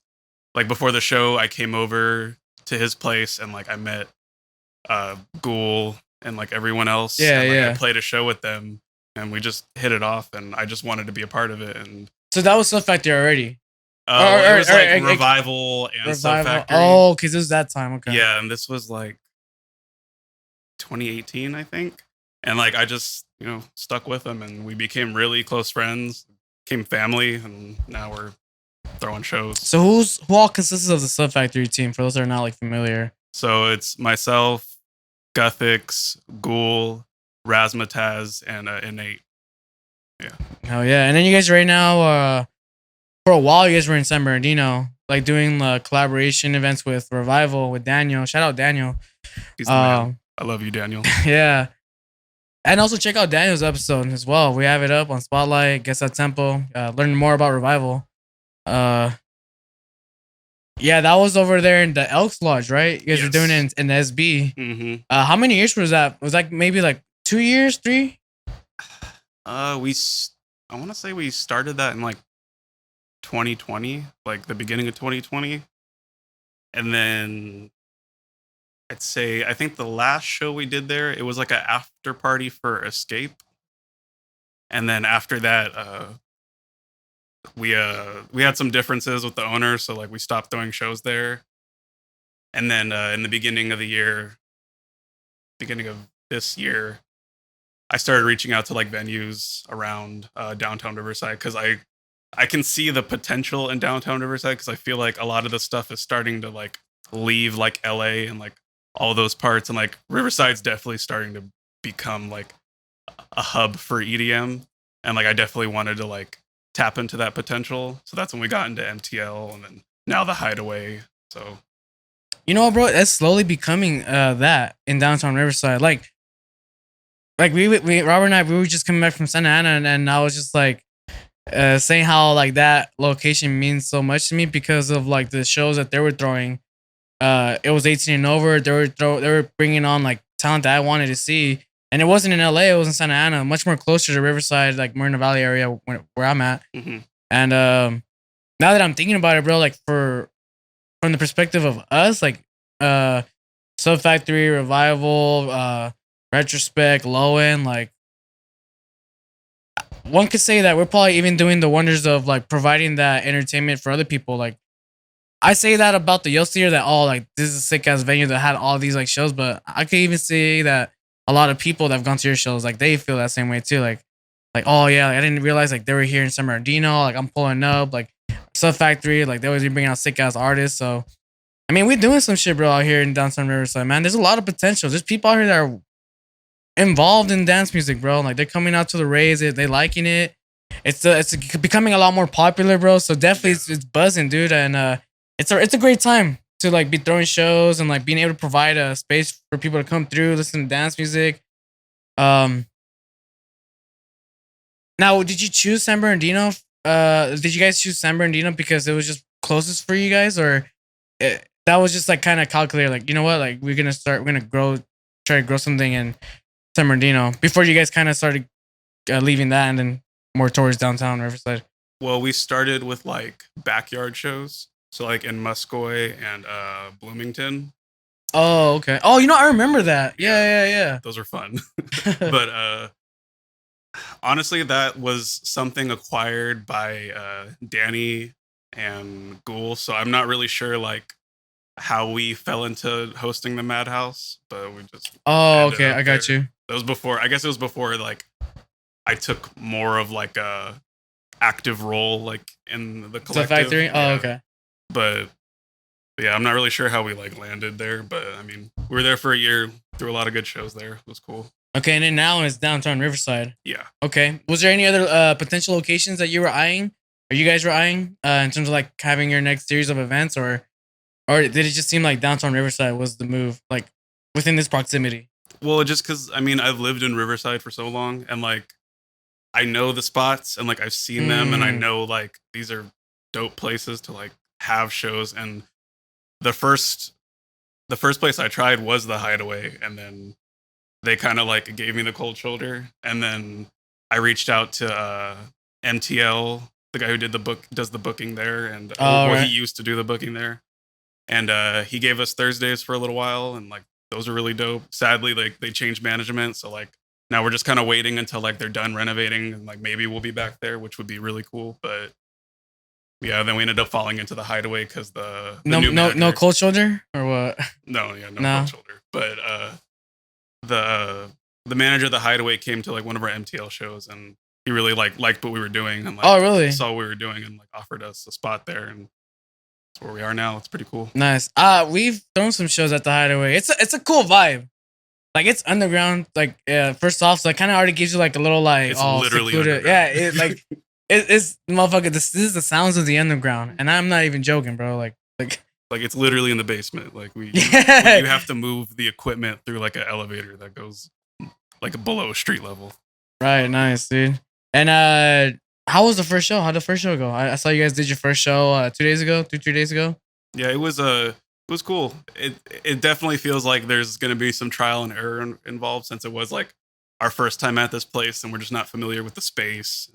like before the show, I came over to his place, and like I met Ghoul and like everyone else. Yeah, and like yeah. I played a show with them, and we just hit it off, and I just wanted to be a part of it. And So that was Subfactory already. it was like or- Revival and Subfactory. Oh, because it was that time. Okay. Yeah, and this was like 2018, I think. And like I just, stuck with them, and we became really close friends, became family, and now we're throwing shows. So who all consists of the Subfactory team? For those that are not like familiar. So it's myself, Guthix, Ghoul, Razmataz, and Innate. Hell yeah! And then you guys right now, for a while, you guys were in San Bernardino, like doing collaboration events with Revival with Daniel. Shout out Daniel. He's the man. I love you, Daniel. Yeah. And also check out Daniel's episode as well. We have it up on Spotlight, Guess That Tempo, learn more about Revival. Yeah, that was over there in the Elks Lodge, right? You guys were doing it in the SB. Mm-hmm. How many years was that? Was that maybe like 2 years, 3? I want to say we started that in like 2020, like the beginning of 2020. And then I think the last show we did there, it was like an after party for Escape. And then after that, we had some differences with the owner, so like we stopped throwing shows there. And then in the beginning of this year, I started reaching out to like venues around downtown Riverside, because I can see the potential in downtown Riverside, because I feel like a lot of the stuff is starting to like leave like LA and like all those parts, and like Riverside's definitely starting to become like a hub for EDM, and like I definitely wanted to like tap into that potential. So that's when we got into MTL, and then now the Hideaway. So You know, bro, that's slowly becoming that in downtown Riverside. Like we Robert and I, we were just coming back from Santa Ana, and I was just like saying how like that location means so much to me because of like the shows that they were throwing. It was 18 and over. They were bringing on like talent that I wanted to see, and it wasn't in LA. It was in Santa Ana, much more closer to Riverside, like Moreno Valley area where I'm at. mm-hmm. And now that I'm thinking about it, bro, like from the perspective of us, like Subfactory, Revival, Retrospect, Low End, like one could say that we're probably even doing the wonders of like providing that entertainment for other people. Like I say that about the Yost here, that like this is a sick ass venue that had all these like shows, but I could even say that a lot of people that have gone to your shows, like they feel that same way too. Like oh yeah, like, I didn't realize like they were here in San Bernardino. Like I'm pulling up, like Subfactory, like they always be bringing out sick ass artists. So I mean, we're doing some shit, bro, out here in downtown Riverside, man. There's a lot of potential. There's people out here that are involved in dance music, bro. Like they're coming out to the raves, they liking it. It's becoming a lot more popular, bro. So definitely it's buzzing, dude. And it's a great time to like be throwing shows and like being able to provide a space for people to come through, listen to dance music. Now, did you choose San Bernardino? Did you guys choose San Bernardino because it was just closest for you guys, or that was just like kind of calculated? Like, you know what? Like we're gonna try to grow something in San Bernardino before you guys kind of started leaving that and then more towards downtown Riverside. Well, we started with like backyard shows, so like in Muscoy and Bloomington. Oh, okay. Oh, I remember that. Yeah. Those are fun. But honestly, that was something acquired by Danny and Ghoul, so I'm not really sure like how we fell into hosting the Madhouse, but we just okay, I got you. That was before, I guess it was before like I took more of like a active role like in the collective. Subfactory? Oh, okay. But yeah, I'm not really sure how we like landed there, but I mean, we were there for a year, threw a lot of good shows there. It was cool. Okay, and then now it's downtown Riverside. Yeah. Okay. Was there any other potential locations that you were eyeing, or you guys were eyeing, in terms of like having your next series of events, or or did it just seem like downtown Riverside was the move, like within this proximity? Well, just because I mean I've lived in Riverside for so long, and like I know the spots, and like I've seen them, and I Mm. know like these are dope places to like have shows. And the first the first place I tried was the Hideaway, and then they kind of like gave me the cold shoulder, and then I reached out to MTL, the guy who does the booking there, and Oh, well, right. he used to do the booking there, and he gave us Thursdays for a little while, and like those are really dope. Sadly, like they changed management, so like now we're just kind of waiting until like they're done renovating, and like maybe we'll be back there, which would be really cool. But yeah, then we ended up falling into the Hideaway because the No, new no, no manager- cold shoulder or what? no, yeah, no, No. cold shoulder. But the manager of the Hideaway came to like one of our MTL shows, and he really liked what we were doing, and like Oh, really? saw what we were doing, and like offered us a spot there, and that's where we are now. It's pretty cool. Nice. We've thrown some shows at the Hideaway. It's a cool vibe. Like it's underground. Like first off, so it kind of already gives you like a little like It's literally secluded. underground. Yeah, it like it's motherfucker. This is the sounds of the underground, and I'm not even joking, bro. Like Like it's literally in the basement. Like you have to move the equipment through like an elevator that goes like below street level. right, nice, dude. And how was the first show? How'd the first show go? I saw you guys did your first show 2 days ago, 3 days ago. Yeah, it was cool. It definitely feels like there's going to be some trial and error involved, since it was like our first time at this place, and we're just not familiar with the space,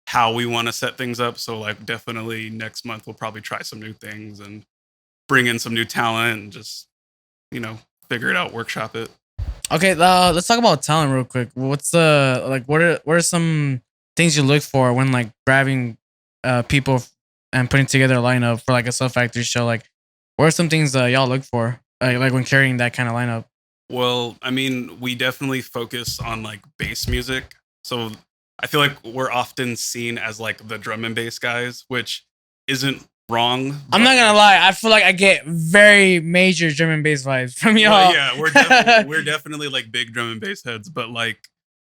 how we want to set things up. So like definitely next month we'll probably try some new things and bring in some new talent and just figure it out, workshop it. Okay, let's talk about talent real quick. What's the like? What are some things you look for when like grabbing people and putting together a lineup for like a Subfactory show? Like, what are some things y'all look for like when carrying that kind of lineup? Well, I mean, we definitely focus on like bass music. So I feel like we're often seen as like the drum and bass guys, which isn't wrong. I'm not gonna lie. I feel like I get very major drum and bass vibes from y'all. Well, yeah, we're definitely like big drum and bass heads, but like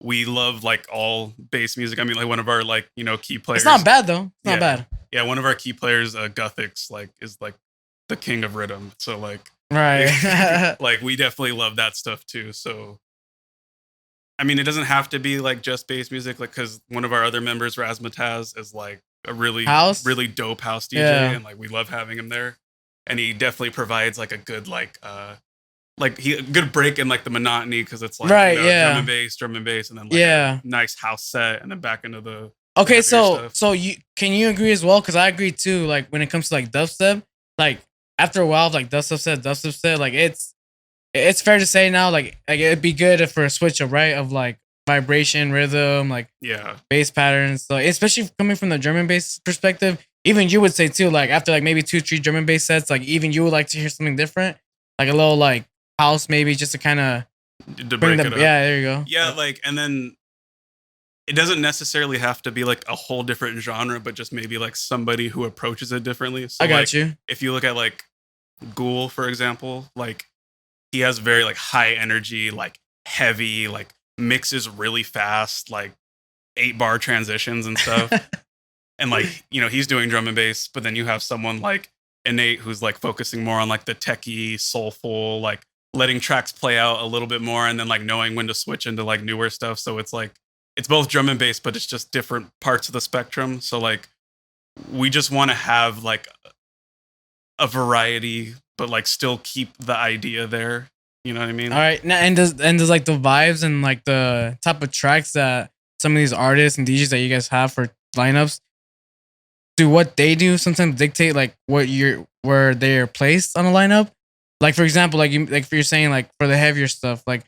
we love like all bass music. I mean, like one of our like key players. It's not bad though. It's not Yeah. bad. Yeah, one of our key players, Guthix, like is like the king of rhythm. So like, Right. like we definitely love that stuff too. So I mean, it doesn't have to be like just bass music, like because one of our other members, Razmataz, is like a really dope house DJ, Yeah. and like we love having him there. And he definitely provides like a good a good break in like the monotony, because it's like Right, yeah. drum and bass, and then like Yeah. a nice house set, and then back into the Okay, heavier so stuff. so you can you agree as well? Because I agree too. Like when it comes to like dubstep, like after a while, like dubstep set, like it's fair to say now, like it'd be good for a switch up, right? Of like vibration, rhythm, like yeah. bass patterns. So especially coming from the German bass perspective, even you would say too, like after like maybe 2-3 German bass sets, like even you would like to hear something different, like a little like house maybe, just to kind of To bring break the it up. yeah. There you go. Yeah, like, and then it doesn't necessarily have to be like a whole different genre, but just maybe like somebody who approaches it differently. So I got like, you. if you look at like Ghoul, for example, like he has very like high energy, like heavy, like mixes really fast, like 8-bar transitions and stuff. And like, he's doing drum and bass, but then you have someone like Innate who's like focusing more on like the techie, soulful, like letting tracks play out a little bit more, and then like knowing when to switch into like newer stuff. So it's like it's both drum and bass, but it's just different parts of the spectrum. So like we just want to have like a variety, but like still keep the idea there. You know what I mean? All right. Now, and does like the vibes and like the type of tracks that some of these artists and DJs that you guys have for lineups, do what they do sometimes dictate like where they're placed on a lineup? Like for example, like you're saying like for the heavier stuff, like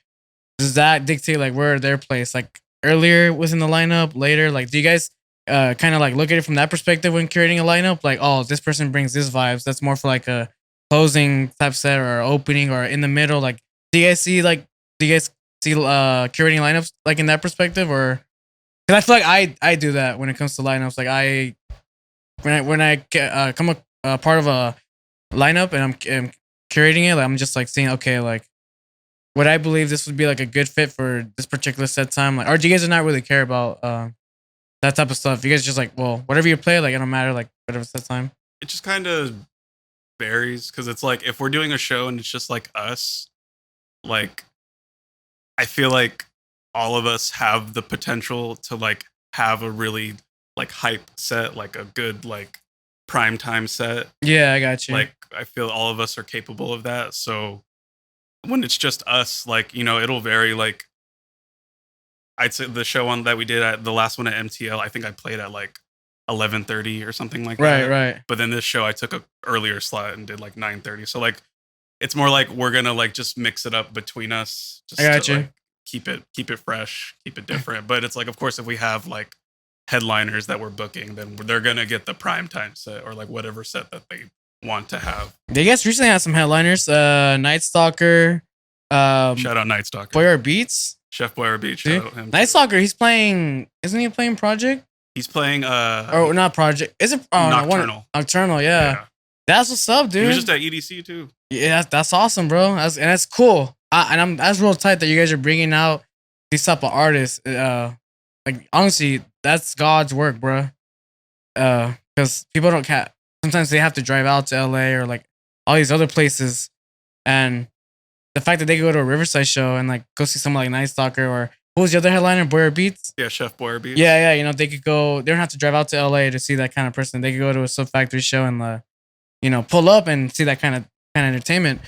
does that dictate like where they're placed? Like earlier within the lineup, later? Like do you guys kind of like look at it from that perspective when curating a lineup? Like, oh, this person brings this vibes. That's more for like a closing type set or opening or in the middle. Like, do you guys see curating lineups like in that perspective? Or because I feel like I do that when it comes to lineups. Like when I come a part of a lineup and I'm curating it, like, I'm just like seeing, okay, like would I believe this would be like a good fit for this particular set time? Like, or do you guys not really care about that type of stuff? You guys just like, well, whatever you play, like it don't matter, like whatever set time. It just kind of varies because it's like if we're doing a show and it's just like us, like I feel like all of us have the potential to like have a really like hype set, like a good like prime time set. Yeah, I got you. Like I feel all of us are capable of that. So when it's just us, like, you know, it'll vary. Like I'd say the show on that we did at the last one at MTL, I think I played at like 11:30 or something like right, that. right. But then this show I took a earlier slot and did like 9:30. So like it's more like we're gonna like just mix it up between us. Just I got to, you. like, keep it fresh, keep it different. But it's like, of course, if we have like headliners that we're booking, then they're gonna get the prime time set or like whatever set that they want to have. They guys recently had some headliners. Night Stalker. Shout out Night Stalker. Boyer Beats. Chef Boyer Beats. Shout out him. Night Stalker. He's playing. Isn't he playing Project? He's playing Or not Project? Is it Nocturnal? Nocturnal. Yeah. That's what's up, dude. He was just at EDC too. Yeah, that's awesome, bro. That's cool. That's real tight that you guys are bringing out these type of artists. Like honestly, that's God's work, bro. Because people don't sometimes they have to drive out to LA or like all these other places, and the fact that they could go to a Riverside show and like go see someone like Night Stalker or who was the other headliner, Boyer Beats. Yeah, Chef Boyer Beats. Yeah, you know they could go. They don't have to drive out to LA to see that kind of person. They could go to a Subfactory show and you know, pull up and see that kind of entertainment.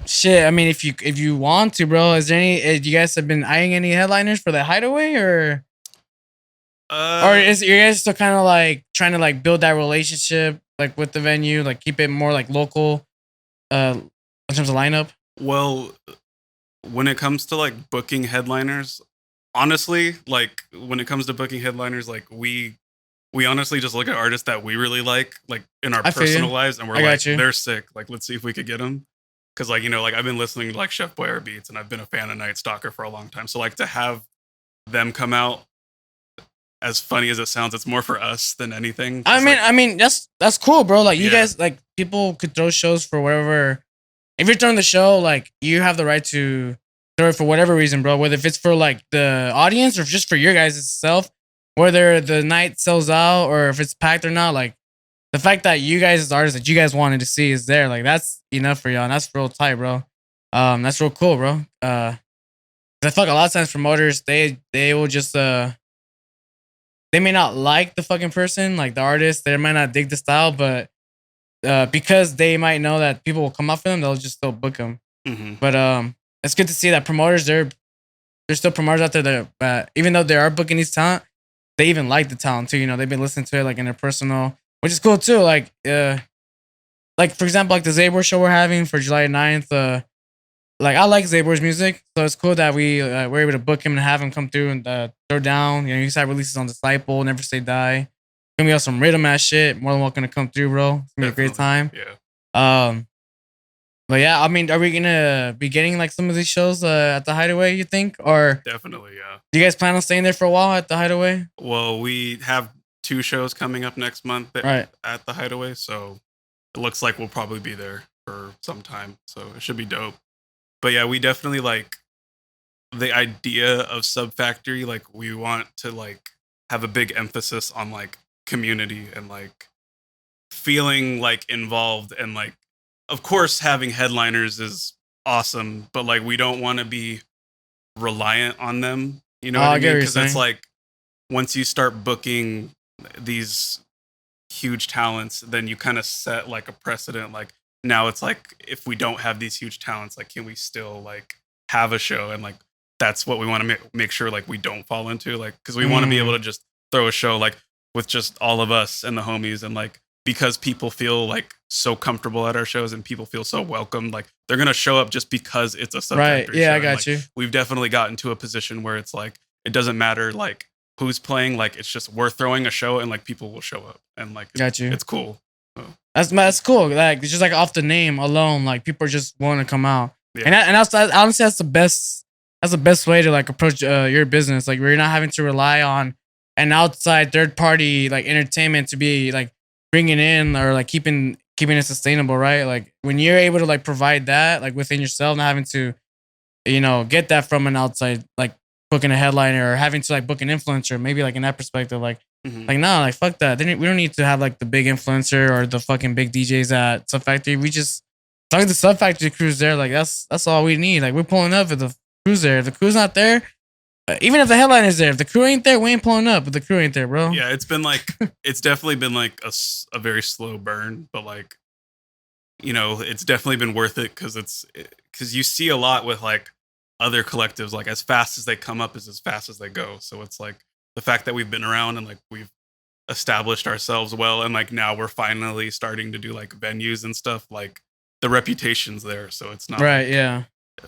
Shit. I mean, if you want to, bro, is there any? You guys have been eyeing any headliners for the Hideaway, or is you guys still kind of like trying to like build that relationship like with the venue, like keep it more like local, in terms of lineup? Well, when it comes to like booking headliners, honestly, like when it comes to booking headliners, like we honestly just look at artists that we really like in our personal lives, and we're like, they're sick. Like, let's see if we could get them. Because, like, you know, like I've been listening to like Chef Boyer Beats, and I've been a fan of Night Stalker for a long time. So, like, to have them come out, as funny as it sounds, it's more for us than anything. I mean, that's cool, bro. Like, you guys, like, people could throw shows for whatever. If you're throwing the show, like, you have the right to throw it for whatever reason, bro. Whether if it's for like the audience or just for your guys itself. Whether the night sells out or if it's packed or not, like the fact that you guys as artists that you guys wanted to see is there, like that's enough for y'all. And that's real tight, bro. That's real cool, bro. I feel like a lot of times promoters they will just they may not like the fucking person, like the artist, they might not dig the style, but because they might know that people will come up for them, they'll just still book them. Mm-hmm. But it's good to see that promoters there's still promoters out there that even though they are booking these talent, they even like the talent too, you know. They've been listening to it like in their personal, which is cool too. Like for example, like the Zabor show we're having for July 9th. Like I like Zabor's music, so it's cool that we were able to book him and have him come through and throw down. You know, he's had releases on Disciple, Never Say Die. Gonna be on some rhythm ass shit. More than welcome to come through, bro. It's gonna be a great time. Yeah. But yeah, I mean, are we gonna be getting like some of these shows at the Hideaway? You think, or definitely, yeah. Do you guys plan on staying there for a while at the Hideaway? Well, we have 2 shows coming up next month at the Hideaway, so it looks like we'll probably be there for some time. So it should be dope. But yeah, we definitely like the idea of Subfactory. Like we want to like have a big emphasis on like community and like feeling like involved, and like of course having headliners is awesome, but like we don't want to be reliant on them. You know what I mean? Because it's like once you start booking these huge talents, then you kind of set like a precedent. Like now it's like if we don't have these huge talents, like can we still like have a show? And like that's what we want to make sure like we don't fall into, like because we want to be able to just throw a show like with just all of us and the homies, and like because people feel like so comfortable at our shows and people feel so welcome, like they're gonna show up just because it's a Subfactory right. Yeah, show. I got like, you. We've definitely gotten to a position where it's like it doesn't matter like who's playing, like it's just we're throwing a show and like people will show up, and like got you. It's cool. So. That's cool. Like it's just like off the name alone, like people just want to come out. Yeah. And honestly, that's the best. That's the best way to like approach your business. Like where you're not having to rely on an outside third party like entertainment to be like bringing in or like keeping it sustainable, right? Like when you're able to like provide that like within yourself, not having to, you know, get that from an outside, like booking a headliner or having to like book an influencer, maybe like in that perspective, like Mhm. Like, nah, like fuck that. We don't need to have like the big influencer or the fucking big DJs at Subfactory. We just talk to the Subfactory crews there. Like that's all we need. Like we're pulling up if the crew's there. If the crew's not there, even if the headline is there, if the crew ain't there, we ain't pulling up. If the crew ain't there, bro. Yeah, it's been like it's definitely been like a very slow burn, but like it's definitely been worth it because you see a lot with like other collectives, like as fast as they come up is as fast as they go. So it's like the fact that we've been around and like we've established ourselves well, and like now we're finally starting to do like venues and stuff. Like the reputation's there, so it's not Right, like, yeah.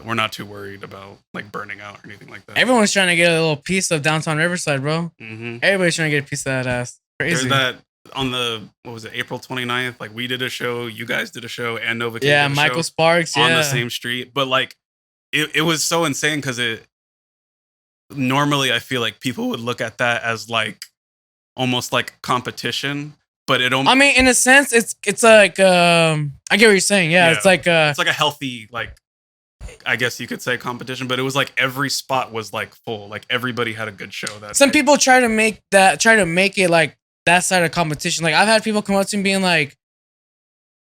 we're not too worried about like burning out or anything like that. Everyone's trying to get a little piece of downtown Riverside, bro. Mm-hmm. Everybody's trying to get a piece of that ass. Crazy. There's that on the what was it, April 29th? Like we did a show, you guys did a show, and Nova King Yeah, did a Michael show Sparks, on yeah. the same street. But like it was so insane because it normally I feel like people would look at that as like almost like competition, but it almost I mean, in a sense, it's like I get what you're saying. Yeah, Yeah. it's like a healthy, like I guess you could say competition, but it was like every spot was like full. Like everybody had a good show that some day. people try to make it like that side of competition. Like I've had people come up to me being like,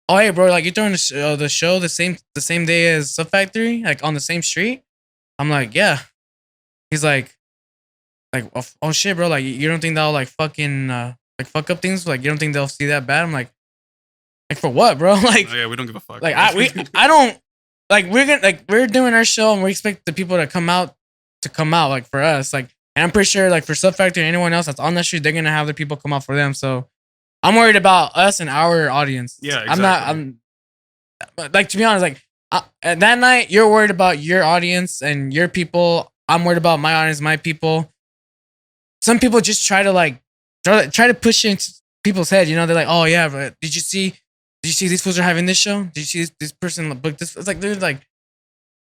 "Oh, hey, bro, like you're throwing the show the same day as Subfactory, like on the same street." I'm like, "Yeah." He's like, "Oh shit, bro, like you don't think that'll like fucking like fuck up things? Like you don't think they'll see that bad?" I'm like for what, bro? Like, Oh, yeah, we don't give a fuck. like I don't like we're doing our show and we expect the people to come out like for us, like, and I'm pretty sure like for Subfactory and anyone else that's on that street, they're gonna have the people come out for them. So I'm worried about us and our audience. Yeah, exactly. I'm like, to be honest, like at that night you're worried about your audience and your people. I'm worried about my audience, my people. Some people just try to push it into people's head. You know, they're like, "Oh yeah, but did you see these fools are having this show? Did you see this person book this?" It's like, dude, like,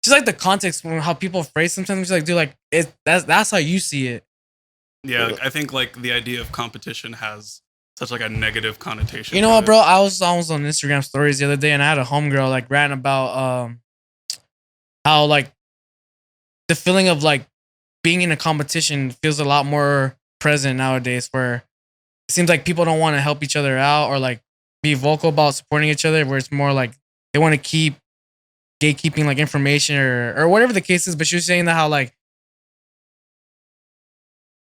just like the context from how people phrase sometimes. Like, dude, like that's how you see it. Yeah, I think like the idea of competition has such like a negative connotation. You know to what, it. bro? I was on Instagram stories the other day, and I had a homegirl like rant about how like the feeling of like being in a competition feels a lot more present nowadays, where it seems like people don't want to help each other out or like be vocal about supporting each other, where it's more like they want to keep gatekeeping like information or whatever the case is. But she was saying that how like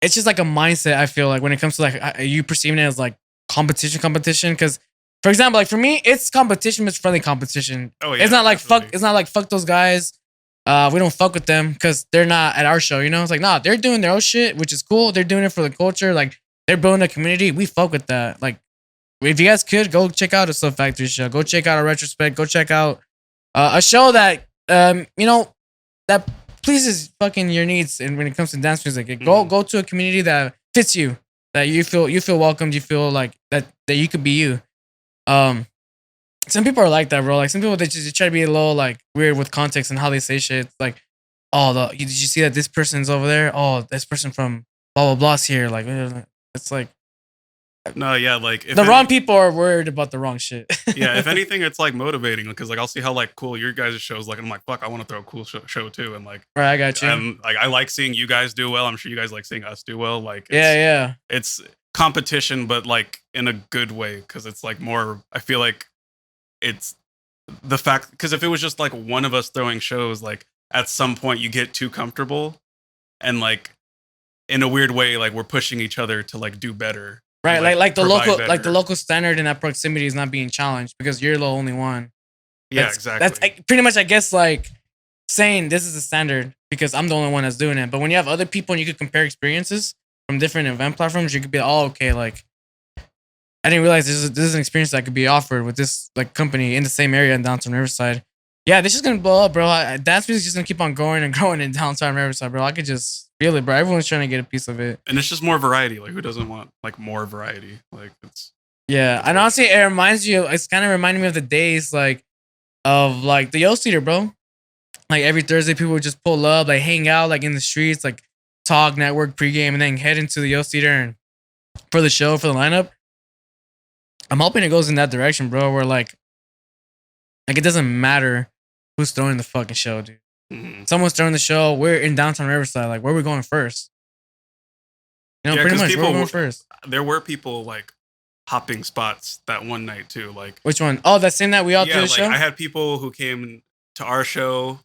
it's just like a mindset, I feel like, when it comes to like you perceiving it as like competition. Because for example, like for me, it's competition, but it's friendly competition. Oh yeah, It's not like definitely. fuck those guys. We don't fuck with them because they're not at our show. You know, it's like, nah, they're doing their own shit, which is cool. They're doing it for the culture. Like they're building a community. We fuck with that. Like if you guys could go check out a Subfactory show, go check out a Retrospect, go check out a show that that pleases fucking your needs. And when it comes to dance music, go to a community that fits you, that you feel welcomed, you feel like that you could be you. Some people are like that, bro. Like some people, they just try to be a little like weird with context and how they say shit. It's like, oh, did you see that this person's over there? Oh, this person from blah blah blah's here. Like, it's like, no, yeah, like if the wrong people are worried about the wrong shit. yeah, if anything, it's like motivating because like I'll see how like cool your guys' shows like, and I'm like, fuck, I want to throw a cool show too, and like, Right, I got you. like I like seeing you guys do well. I'm sure you guys like seeing us do well. Like, Yeah. It's competition, but like in a good way because it's like more. I feel like it's the fact because if it was just like one of us throwing shows, like at some point you get too comfortable, and like in a weird way, like we're pushing each other to like do better. Right, and, like the provide local better. the local standard in that proximity is not being challenged because you're the only one. Yeah, exactly. That's pretty much, I guess, like saying this is the standard because I'm the only one that's doing it. But when you have other people and you could compare experiences from different event platforms, you could be, oh, okay, like I didn't realize this is an experience that could be offered with this like company in the same area in downtown Riverside. Yeah, this is gonna blow up, bro. Dance music's just gonna keep on growing and growing in downtown Riverside, bro. I could just feel it, bro. Everyone's trying to get a piece of it. And it's just more variety. Like, who doesn't want like more variety? Like, it's Yeah, and honestly, it reminds you. It's kind of reminding me of the days like of like the Yost Theater, bro. Like every Thursday, people would just pull up, like hang out, like in the streets, like talk, network, pregame, and then head into the Yost Theater and for the show, for the lineup. I'm hoping it goes in that direction, bro. Where like it doesn't matter who's throwing the fucking show, dude. mhm. Someone's throwing the show. We're in downtown Riverside. Like, where are we going first? You know, Yeah, pretty 'cause much. people We're going were- first. There were people like hopping spots that one night too. Like Which one? Oh, that same night we all did yeah, the like show? I had people who came to our show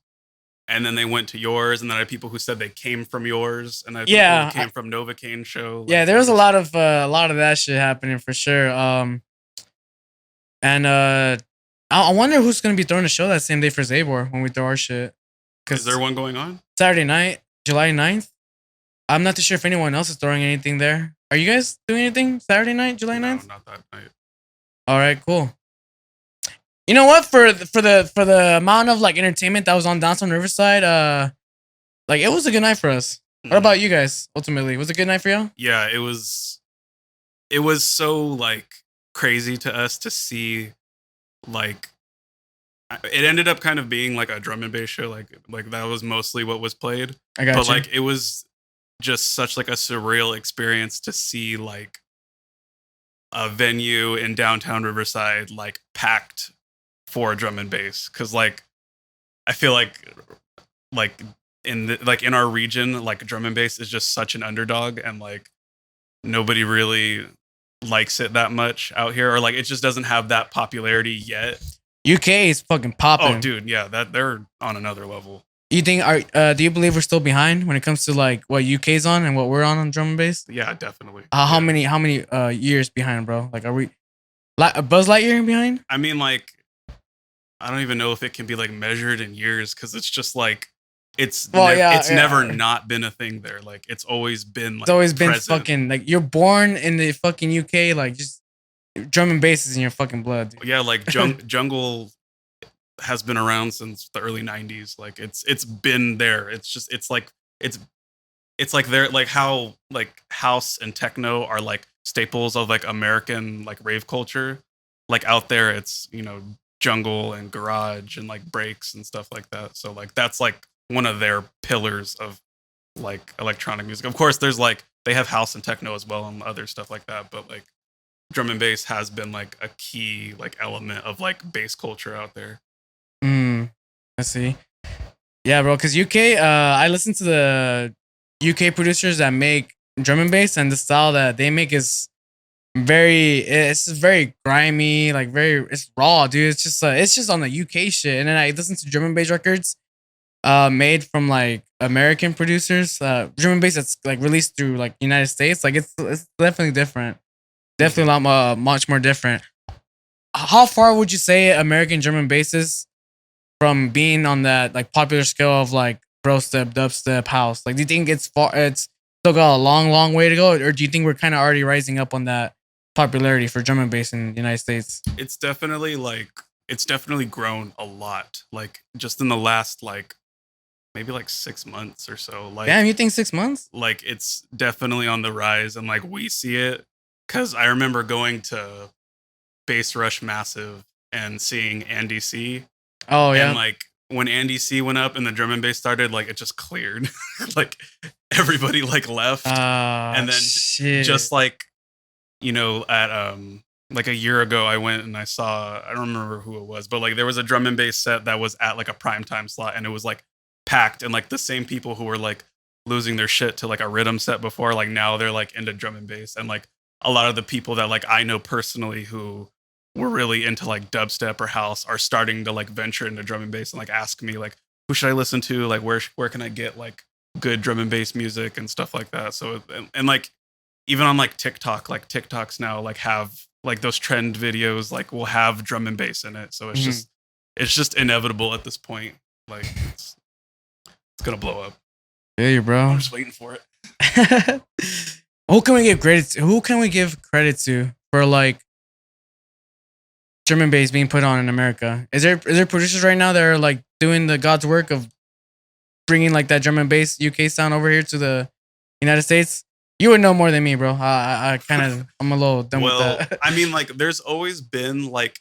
and then they went to yours, and then I had people who said they came from yours, and I had Yeah, people who came from Novocaine show. Yeah, Like, there was a was- lot of that shit happening for sure. And I wonder who's gonna be throwing a show that same day for Zabor when we throw our shit. Is there one going on? Saturday night, July 9th. I'm not too sure if anyone else is throwing anything there. Are you guys doing anything Saturday night, July 9th? No, not that night. All right, cool. You know what? For the amount of like entertainment that was on downtown Riverside, like it was a good night for us. What Mhm. about you guys? Ultimately, was it a good night for y'all? Yeah, it was. It was so like crazy to us to see, like, it ended up kind of being like a drum and bass show. Like that was mostly what was played. I got But you. like it was just such like a surreal experience to see like a venue in downtown Riverside like packed for drum and bass, because like I feel like in our region, like drum and bass is just such an underdog, and like nobody really likes it that much out here, or like it just doesn't have that popularity yet. UK is fucking popping. Oh dude, yeah, that they're on another level. You think do you believe we're still behind when it comes to like what UK's on and what we're on drum and bass? Yeah, definitely. How Yeah. many years behind, bro? Like are we Buzz Lightyear behind? I mean, like, I don't even know if it can be like measured in years, because it's just like it's never not been a thing there. Like it's always been like It's always been present. fucking like you're born in the fucking UK, like just drum and bass is in your fucking blood. Dude. Yeah, like jungle has been around since the early 90s. Like it's been there. It's like they're like how like house and techno are like staples of like American like rave culture. Like out there it's, jungle and garage and like breaks and stuff like that. So like that's like one of their pillars of like electronic music. Of course there's like they have house and techno as well and other stuff like that, but like drum and bass has been like a key like element of like bass culture out there. I see. Yeah, bro. Because UK, I listen to the UK producers that make drum and bass, and the style that they make is it's just very grimy, like it's raw, dude. It's just on the UK shit. And then I listen to drum and bass records, made from like American producers, drum and bass that's like released through like United States. Like it's definitely different. Definitely a lot much more different. How far would you say American drum and bass is from being on that like popular scale of like bro step, dubstep, house? Like, do you think it's still got a long way to go, or do you think we're kind of already rising up on that popularity for drum and bass in the United States? It's definitely grown a lot. Like just in the last like maybe like 6 months or so. Like Damn, you think 6 months? Like it's definitely on the rise, and like we see it, because I remember going to Bass Rush Massive and seeing Andy C. Oh yeah. And like when Andy C went up and the drum and bass started, like it just cleared. Like everybody like left. And then shit. just like, at like a year ago I went and I saw, I don't remember who it was, but like there was a drum and bass set that was at like a primetime slot, and it was like packed, and like the same people who were like losing their shit to like a rhythm set before, like now they're like into drum and bass. And like a lot of the people that like I know personally who were really into like dubstep or house are starting to like venture into drum and bass and like ask me like, who should I listen to? Like where can I get like good drum and bass music and stuff like that. So and like even on like TikTok, like TikToks now like have like those trend videos like will have drum and bass in it. So it's just inevitable at this point. Like it's gonna blow up. Hey, bro. I'm just waiting for it. Who can we give credit to? Who can we give credit to for like drum and bass being put on in America? Is there producers right now that are like doing the God's work of bringing like that drum and bass UK sound over here to the United States? You would know more than me, bro. I kind of I'm a little done with that. I mean, like there's always been like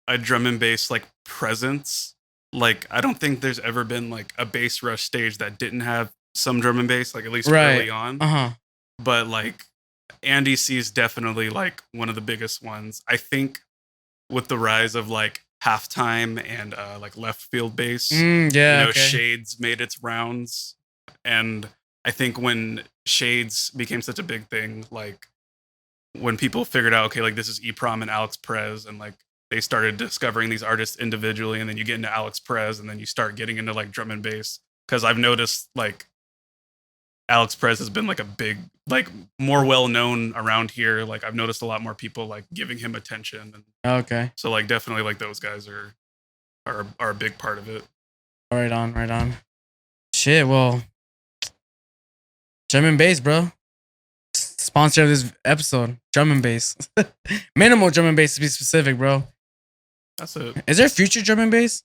a drum and bass like presence. Like I don't think there's ever been like a Bass Rush stage that didn't have some drum and bass, like at least early on. But like Andy C is definitely like one of the biggest ones. I think with the rise of like halftime and like left field bass, Yeah, okay. Shades made its rounds, and I think when shades became such a big thing, like when people figured out, okay, like this is EPROM and Alex Perez, and like they started discovering these artists individually, and then you get into Alex Perez, and then you start getting into like drum and bass. Because I've noticed like Alex Perez has been like a big, like more well known around here. Like I've noticed a lot more people like giving him attention, and Okay. so like definitely like those guys are a big part of it. Right on, right on. Shit, well, drum and bass, bro. Sponsor of this episode, drum and bass. Minimal drum and bass to be specific, bro. That's it. Is there future drum and bass?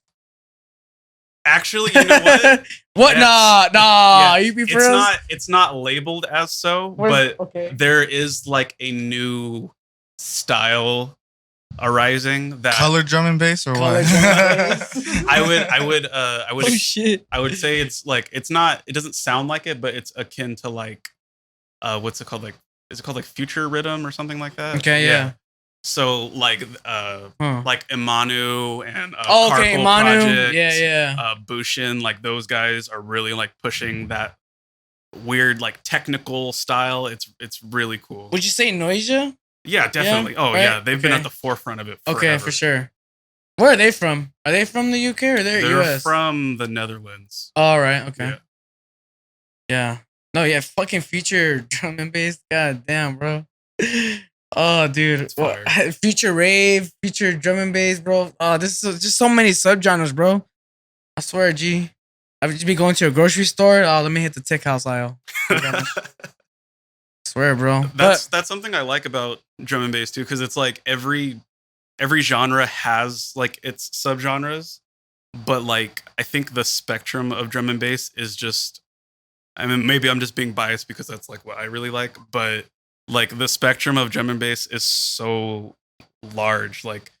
Actually, you know what? What? Yes. Nah. Yeah. You be for real? It's not labeled as so, Where's- but okay. there is like a new style arising that Color drum and bass or Color what? drum and bass? I would Oh shit. I would say it's like it doesn't sound like it, but it's akin to like what's it called, like is it called like future rhythm or something like that? Okay, yeah. So like like Imanu and Oh, okay, Carpool Manu. Project, Yeah. Bushin, like those guys are really like pushing that weird like technical style. It's really cool. Would you say Noisia? Yeah, definitely. Oh right? yeah, they've been Okay. at the forefront of it forever. Okay, for sure. Where are they from? Are they from the UK or they're They're US? from the Netherlands. All right. Okay. Yeah. Yeah. No, yeah, fucking future drum and bass. God damn, bro. Oh, dude. It's Well, fire. future rave, future drum and bass, bro. Oh, this is just so many subgenres, bro. I swear, G. I would just be going to a grocery store. Oh, let me hit the tech house aisle. I swear, bro. That's something I like about drum and bass too, because it's like every genre has like its subgenres, but like I think the spectrum of drum and bass is just, I mean, maybe I'm just being biased because that's like what I really like, but like the spectrum of drum and bass is so large. Like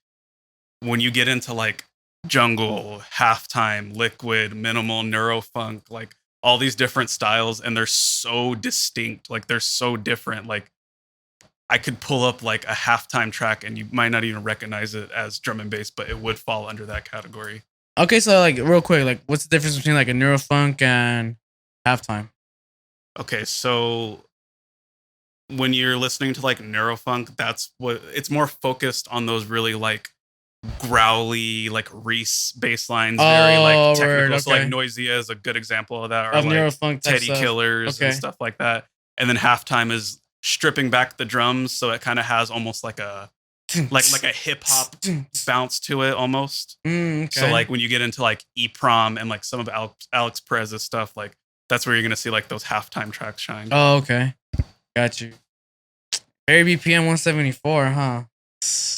when you get into like jungle, halftime, liquid, minimal, neurofunk, like all these different styles, and they're so distinct, like they're so different. Like I could pull up like a halftime track and you might not even recognize it as drum and bass, but it would fall under that category. Okay, so like real quick, like what's the difference between like a neurofunk and halftime? Okay, so when you're listening to like neurofunk, that's what it's more focused on, those really like growly, like Reese bass lines, very Oh, like technical. word, So like okay. Noisia is a good example of that, or Of like neurofunk type Teddy stuff. Killers Okay. and stuff like that. And then halftime is stripping back the drums, so it kind of has almost like a hip hop bounce to it almost. Okay. So like when you get into like EPROM and like some of Alex Perez's stuff, like that's where you're gonna see like those halftime tracks shine. Oh, okay. Got you. Very BPM 174, huh?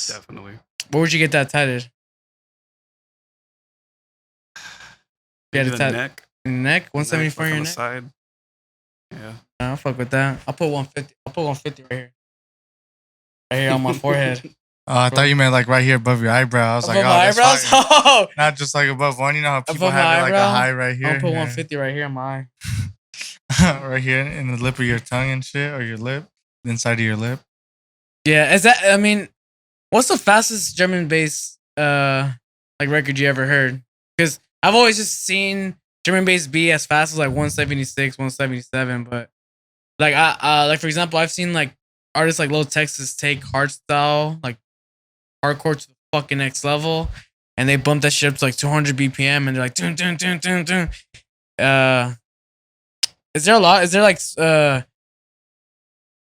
Definitely. Where would you get that tatted? You had Maybe a the tat neck. in the neck? 174 in like your on the neck? side. Yeah. I'll fuck with that. I'll put 150. I'll put 150 right here. Right here on my forehead. Oh, I thought you meant like right here above your eyebrow. I was Above like, oh, my that's eyebrows? fire. Oh! Not just like above one. You know how people Above have my it like a eyebrow? high right here. I'll put Yeah. 150 right here on my eye. Right here in the lip of your tongue and shit, or your lip, the inside of your lip. Yeah, is that, I mean, what's the fastest drum and bass like record you ever heard? Because I've always just seen drum and bass be as fast as like 176, 177, but like I like for example, I've seen like artists like Lil Texas take hardstyle, like hardcore to the fucking next level, and they bump that shit up to like 200 BPM, and they're like dun dun dun dun dun. Is there a lot? Is there like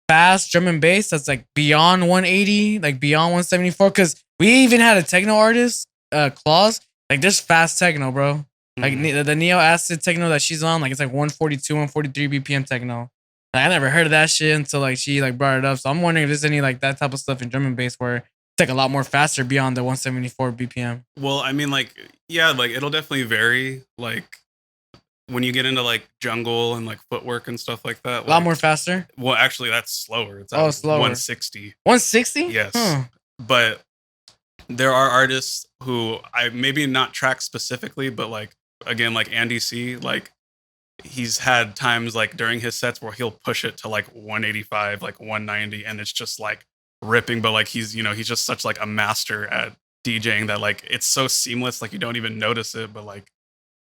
fast drum and bass that's like beyond 180, like beyond 174? Because we even had a techno artist, Claus. Like there's fast techno, bro. Like the Neo Acid techno that she's on, like it's like 142, 143 BPM techno. Like, I never heard of that shit until like she like brought it up. So I'm wondering if there's any like that type of stuff in drum and bass where it's like a lot more faster beyond the 174 BPM. Well, I mean, like, yeah, like it'll definitely vary. Like when you get into like jungle and like footwork and stuff like that. A lot more faster. Well, actually, that's slower. It's slower. 160. 160? Yes. Huh. But there are artists who I maybe not track specifically, but like again, like Andy C, like he's had times like during his sets where he'll push it to like 185, like 190, and it's just like ripping. But like he's just such like a master at DJing that like it's so seamless, like you don't even notice it, but like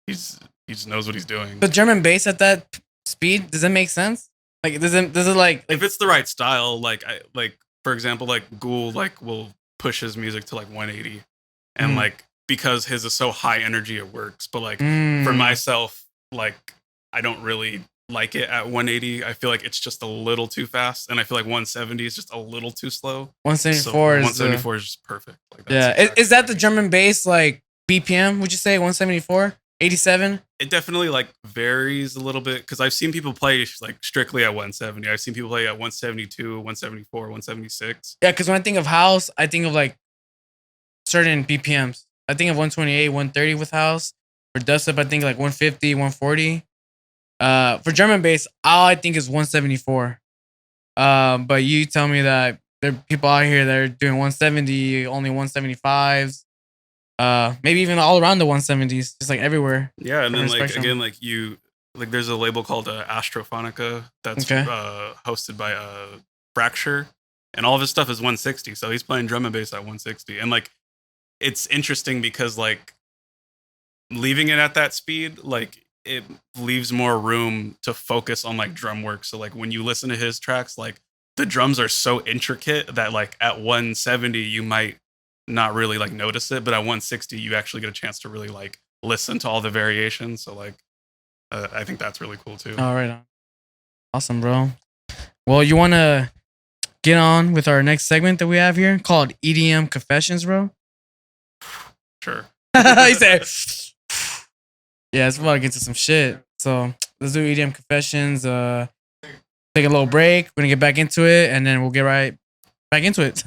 he just knows what he's doing. The drum and bass at that speed? Does that make sense? Like, does it like If it's the right style, like for example, like Ghoul like will push his music to like 180, and Mm. like because his is so high energy, it works. But like for Mm. myself, like I don't really like it at 180. I feel like it's just a little too fast, and I feel like 170 is just a little too slow. So 174 is 174 is just perfect. Like, yeah. exactly Is that what the makes drum it. and bass like BPM? Would you say 174, 87? It definitely like varies a little bit because I've seen people play like strictly at 170. I've seen people play at 172, 174, 176. Yeah, because when I think of house, I think of like certain BPMs. I think of 128, 130 with house. For dubstep, I think like 150, 140. For drum and bass, all I think is 174. But you tell me that there are people out here that are doing 170, only 175s. Maybe even all around the 170s, just like everywhere. Yeah, and then Different like spectrum. again, like you like there's a label called Astrophonica that's Okay. hosted by Fracture, and all of his stuff is 160. So he's playing drum and bass at 160, and like it's interesting because like leaving it at that speed, like it leaves more room to focus on like drum work. So like when you listen to his tracks, like the drums are so intricate that like at 170 you might not really like notice it, but at 160 you actually get a chance to really like listen to all the variations. So like I think that's really cool too. All right. On. Awesome, bro. Well, you want to get on with our next segment that we have here called EDM Confessions, bro? Sure. He said, yeah, it's about to get to some shit. So let's do EDM Confessions. Take a little break. We're going to get back into it, and then we'll get right back into it.